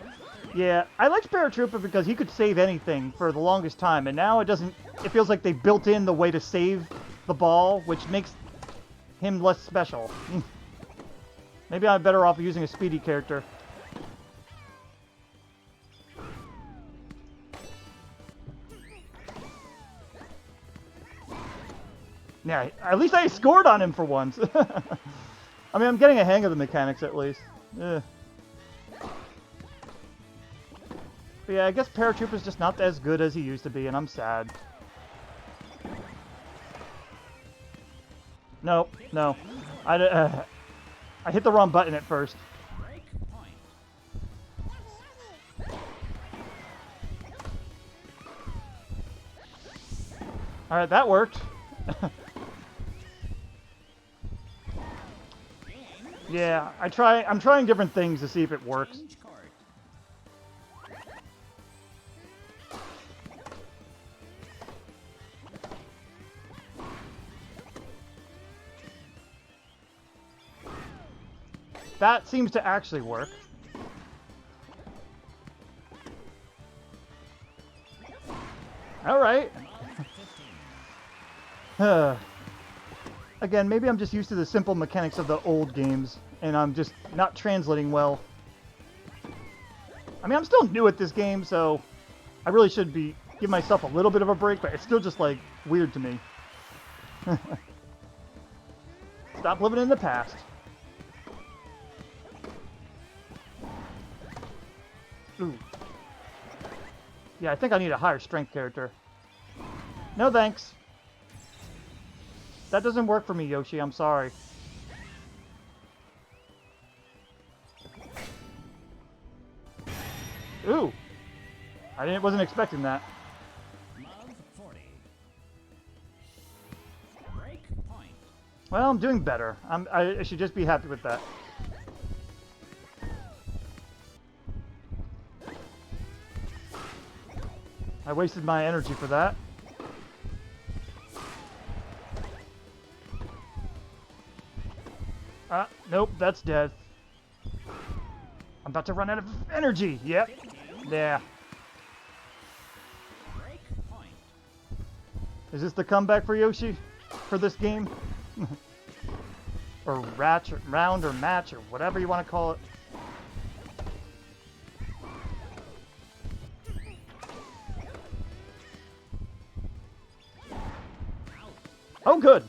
[SPEAKER 1] Yeah, I liked Paratroopa because he could save anything for the longest time, and now it doesn't... It feels like they built in the way to save the ball, which makes him less special. Maybe I'm better off using a speedy character. Yeah, at least I scored on him for once. I mean, I'm getting a hang of the mechanics at least. But yeah, I guess Paratroopa's just not as good as he used to be, and I'm sad. No. I hit the wrong button at first. Alright, that worked. Yeah, I'm trying different things to see if it works. That seems to actually work. Alright. Again, maybe I'm just used to the simple mechanics of the old games, and I'm just not translating well. I mean, I'm still new at this game, so I really should give myself a little bit of a break, but it's still just, like, weird to me. Stop living in the past. Ooh. Yeah, I think I need a higher strength character. No thanks. That doesn't work for me, Yoshi. I'm sorry. Ooh. Wasn't expecting that. Well, I'm doing better. I should just be happy with that. I wasted my energy for that. Nope, that's dead. I'm about to run out of energy. Yep. Yeah. Is this the comeback for Yoshi? For this game? Or round or match or whatever you want to call it. Oh, good.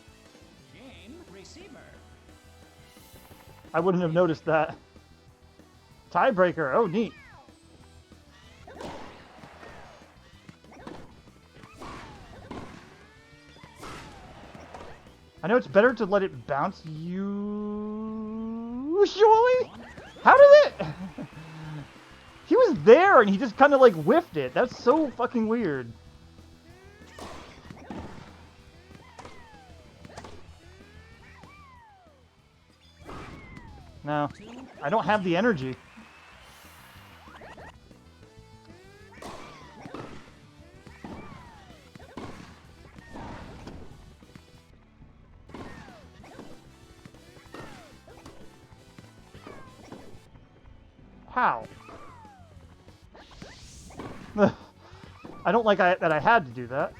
[SPEAKER 1] I wouldn't have noticed that. Tiebreaker. Oh, neat. I know it's better to let it bounce usually? How did it? He was there and he just kind of like whiffed it. That's so fucking weird. No, I don't have the energy. How? I don't like that I had to do that.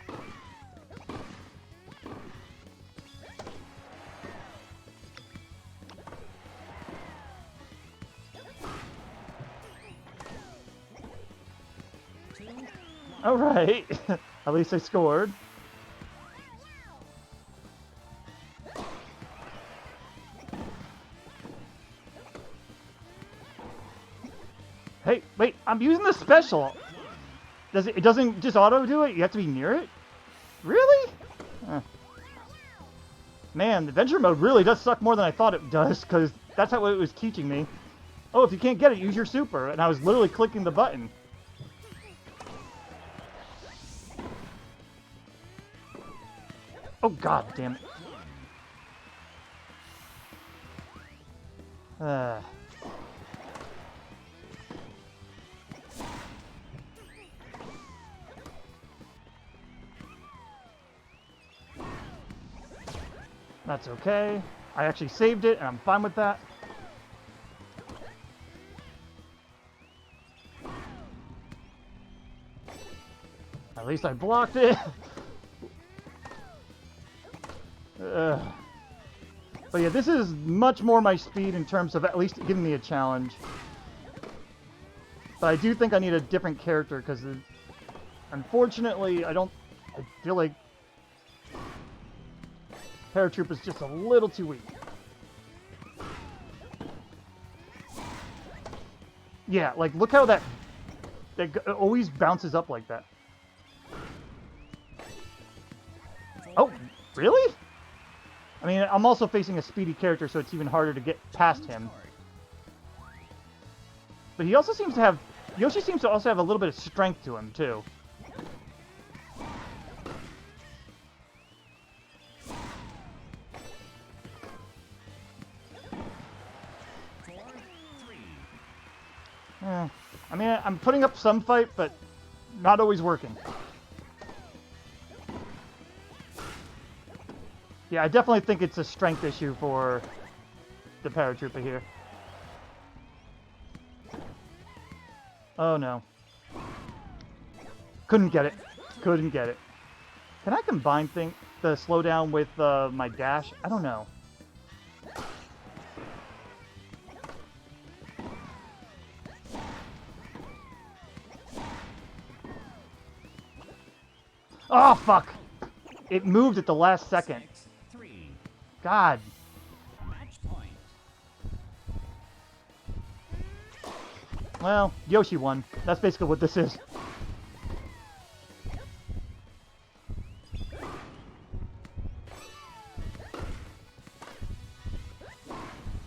[SPEAKER 1] Alright. At least I scored. Hey, wait, I'm using the special. It doesn't just auto do it? You have to be near it? Really? Man, the adventure mode really does suck more than I thought it does, because that's how it was teaching me. Oh, if you can't get it, use your super. And I was literally clicking the button. Oh, god damn it. That's okay. I actually saved it, and I'm fine with that. At least I blocked it. But yeah, this is much more my speed in terms of at least giving me a challenge. But I do think I need a different character, because unfortunately, I feel like Paratrooper's just a little too weak. Yeah, like, look how that always bounces up like that. Oh, really? I mean, I'm also facing a speedy character, so it's even harder to get past him. But he also seems to have... Yoshi seems to also have a little bit of strength to him, too. I mean, I'm putting up some fight, but not always working. Yeah, I definitely think it's a strength issue for the Paratrooper here. Oh no. Couldn't get it. Couldn't get it. Can I combine the slowdown with my dash? I don't know. Oh, fuck! It moved at the last second. God. Well, Yoshi won. That's basically what this is.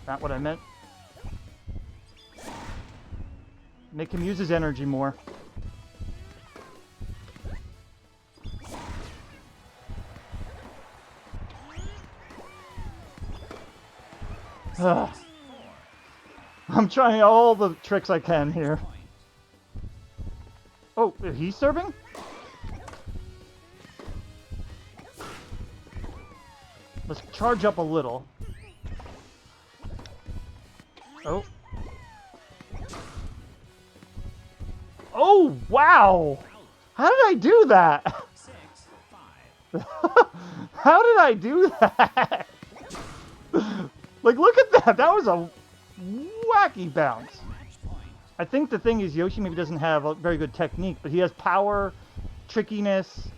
[SPEAKER 1] Not what I meant. Make him use his energy more. Ugh. I'm trying all the tricks I can here. Oh, he's serving? Let's charge up a little. Oh. Oh, wow! How did I do that? How did I do that? Like, look at that! That was a wacky bounce. I think the thing is Yoshi maybe doesn't have a very good technique, but he has power, trickiness,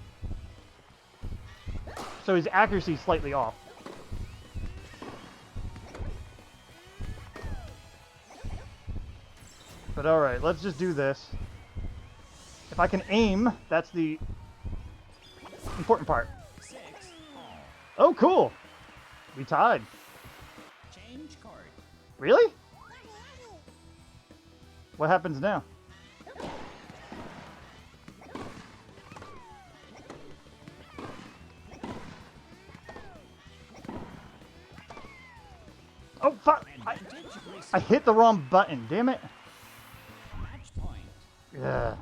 [SPEAKER 1] so his accuracy is slightly off. But alright, let's just do this. If I can aim, that's the important part. Oh, cool! We tied.
[SPEAKER 2] Change court.
[SPEAKER 1] Really? What happens now? Oh, fuck! I hit the wrong button, damn it.
[SPEAKER 2] Match point.
[SPEAKER 1] Yeah.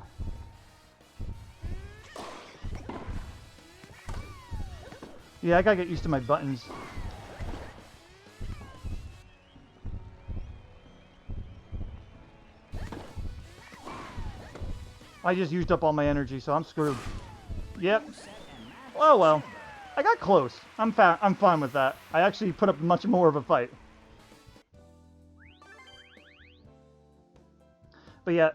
[SPEAKER 1] Yeah, I gotta get used to my buttons. I just used up all my energy, so I'm screwed. Yep. Oh well. I got close. I'm fine with that. I actually put up much more of a fight. But yeah,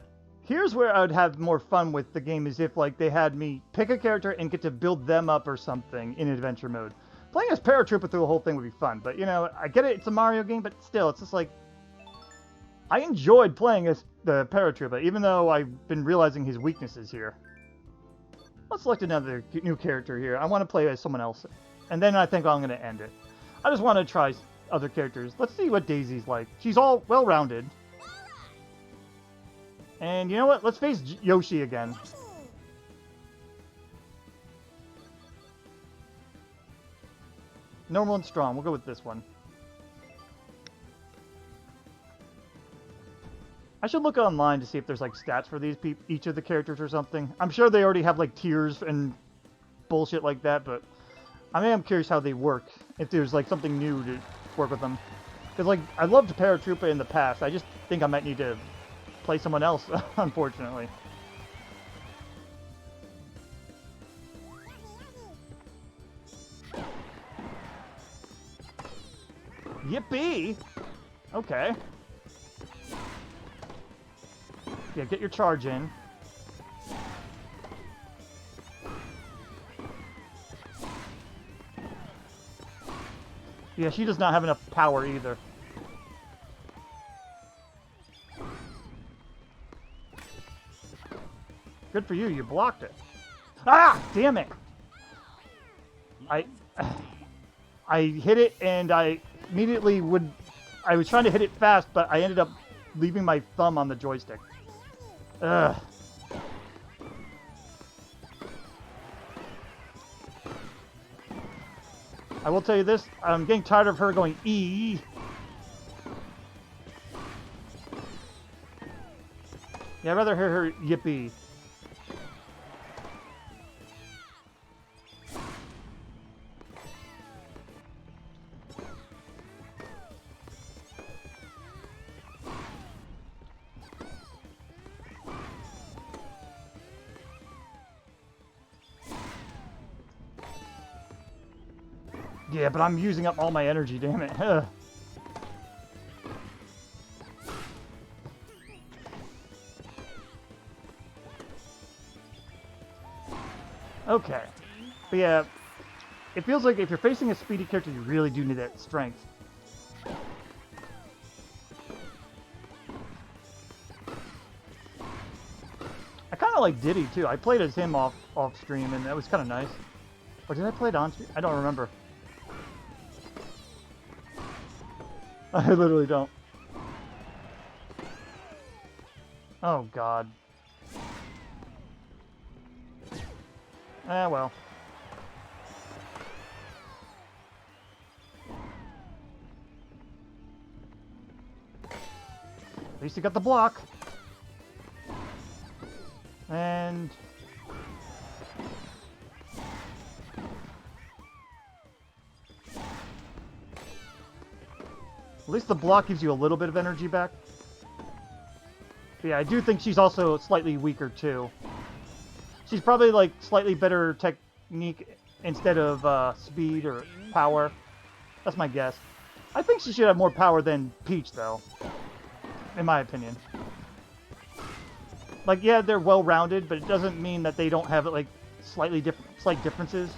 [SPEAKER 1] here's where I would have more fun with the game is if like they had me pick a character and get to build them up or something in adventure mode. Playing as Paratrooper through the whole thing would be fun, but you know, I get it, it's a Mario game, but still, it's just like I enjoyed playing as the Paratrooper, even though I've been realizing his weaknesses here. Let's select another new character here. I want to play as someone else, and then I think I'm going to end it. I just want to try other characters. Let's see what Daisy's like. She's all well-rounded. And you know what? Let's face Yoshi again. Normal and strong. We'll go with this one. I should look online to see if there's like stats for these each of the characters or something. I'm sure they already have like tiers and bullshit like that, but I am curious how they work. If there's like something new to work with them. Because like I loved Paratroopa in the past. I just think I might need to play someone else, unfortunately. Yippee! Okay. Yeah, get your charge in. Yeah, she does not have enough power either. Good for you, you blocked it. Ah! Damn it! I hit it and I immediately I was trying to hit it fast, but I ended up leaving my thumb on the joystick. Ugh. I will tell you this, I'm getting tired of her going E. Yeah, I'd rather hear her yippee. Yeah, but I'm using up all my energy, damn it. Ugh. Okay. But yeah, it feels like if you're facing a speedy character, you really do need that strength. I kind of like Diddy, too. I played as him off stream, and that was kind of nice. Or did I play it on stream? I don't remember. I literally don't. Oh, God. Well. At least you got the block. And... at least the block gives you a little bit of energy back. But yeah, I do think she's also slightly weaker, too. She's probably, like, slightly better technique instead of speed or power. That's my guess. I think she should have more power than Peach, though. In my opinion. Like, yeah, they're well-rounded, but it doesn't mean that they don't have, like, slight differences.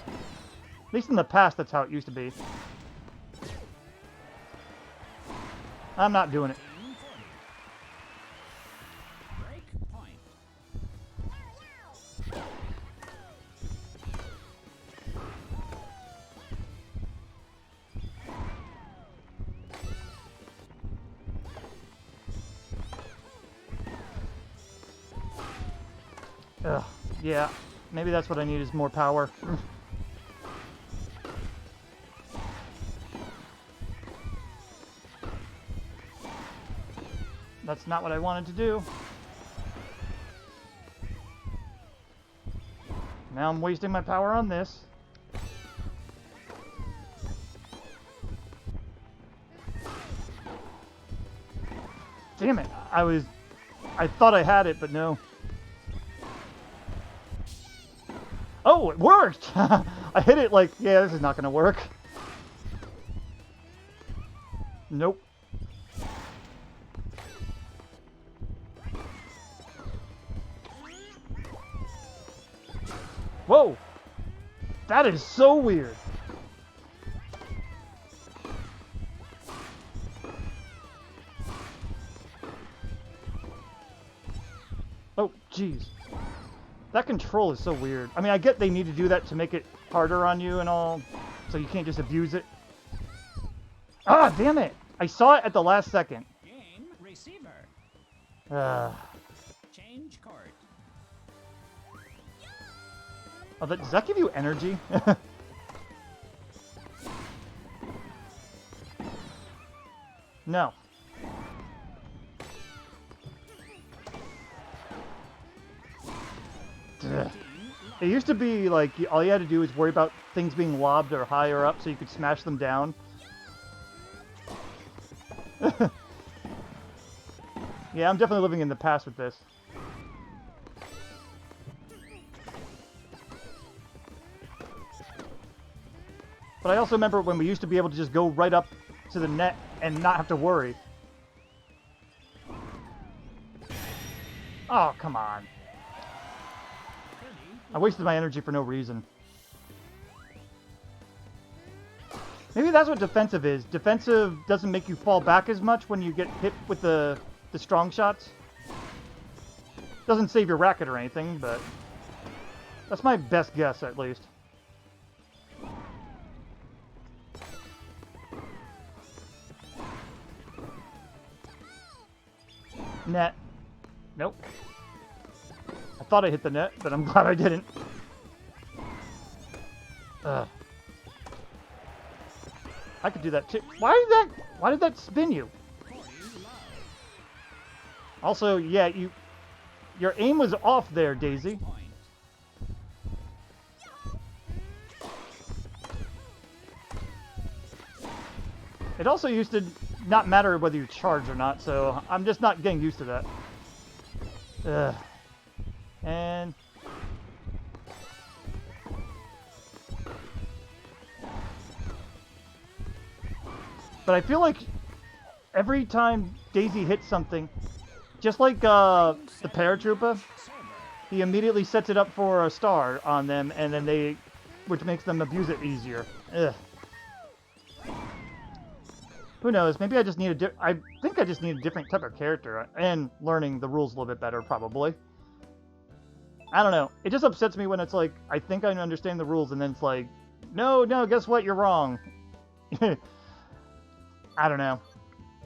[SPEAKER 1] At least in the past, that's how it used to be. I'm not doing it.
[SPEAKER 2] Break point.
[SPEAKER 1] Ugh, yeah. Maybe that's what I need is more power. That's not what I wanted to do. Now I'm wasting my power on this. Damn it. I thought I had it, but no. Oh, it worked! I hit it like, yeah, this is not gonna work. Nope. Whoa! That is so weird. Oh, jeez. That control is so weird. I mean, I get they need to do that to make it harder on you and all, so you can't just abuse it. Ah, damn it! I saw it at the last second.
[SPEAKER 2] Game receiver. Change card.
[SPEAKER 1] Oh, does that give you energy? No. Ugh. It used to be like all you had to do was worry about things being lobbed or higher up so you could smash them down. Yeah, I'm definitely living in the past with this. But I also remember when we used to be able to just go right up to the net and not have to worry. Oh, come on. I wasted my energy for no reason. Maybe that's what defensive is. Defensive doesn't make you fall back as much when you get hit with the strong shots. Doesn't save your racket or anything, but that's my best guess at least. Net. Nope. I thought I hit the net, but I'm glad I didn't. Ugh. I could do that too. Why did that spin you? Also, yeah, your aim was off there, Daisy.
[SPEAKER 2] Point.
[SPEAKER 1] It also used to not matter whether you charge or not, so I'm just not getting used to that. Ugh. And but I feel like every time Daisy hits something, just like the paratrooper, he immediately sets it up for a star on them, and then which makes them abuse it easier. Ugh. Who knows? Maybe I just need I think I just need a different type of character and learning the rules a little bit better, probably. I don't know. It just upsets me when it's like, I think I understand the rules, and then it's like, no, guess what? You're wrong. I don't know.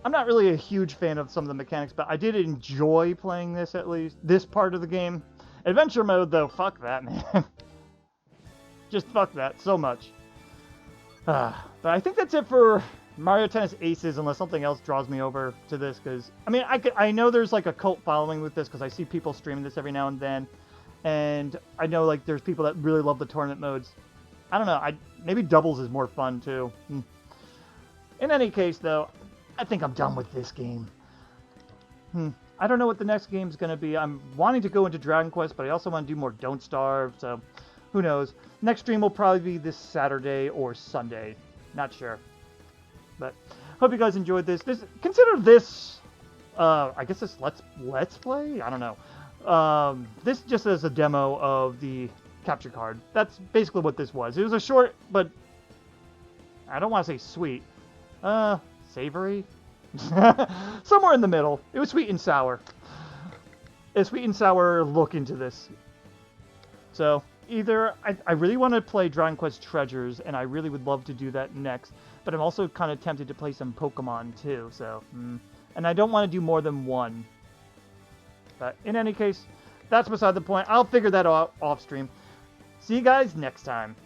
[SPEAKER 1] I'm not really a huge fan of some of the mechanics, but I did enjoy playing this, at least. This part of the game. Adventure mode, though, fuck that, man. Just fuck that so much. But I think that's it for Mario Tennis Aces, unless something else draws me over to this, because, I mean, I know there's, like, a cult following with this, because I see people streaming this every now and then, and I know, like, there's people that really love the tournament modes. I don't know, maybe doubles is more fun, too. In any case, though, I think I'm done with this game. I don't know what the next game's going to be. I'm wanting to go into Dragon Quest, but I also want to do more Don't Starve, so who knows. Next stream will probably be this Saturday or Sunday. Not sure. But hope you guys enjoyed this. Consider this, I guess this let's play? I don't know. This just as a demo of the capture card. That's basically what this was. It was a short, but I don't want to say sweet. Savory? Somewhere in the middle. It was sweet and sour. A sweet and sour look into this. So, either I really want to play Dragon Quest Treasures, and I really would love to do that next, but I'm also kind of tempted to play some Pokemon too, so, and I don't want to do more than one. But in any case, that's beside the point. I'll figure that out off stream. See you guys next time.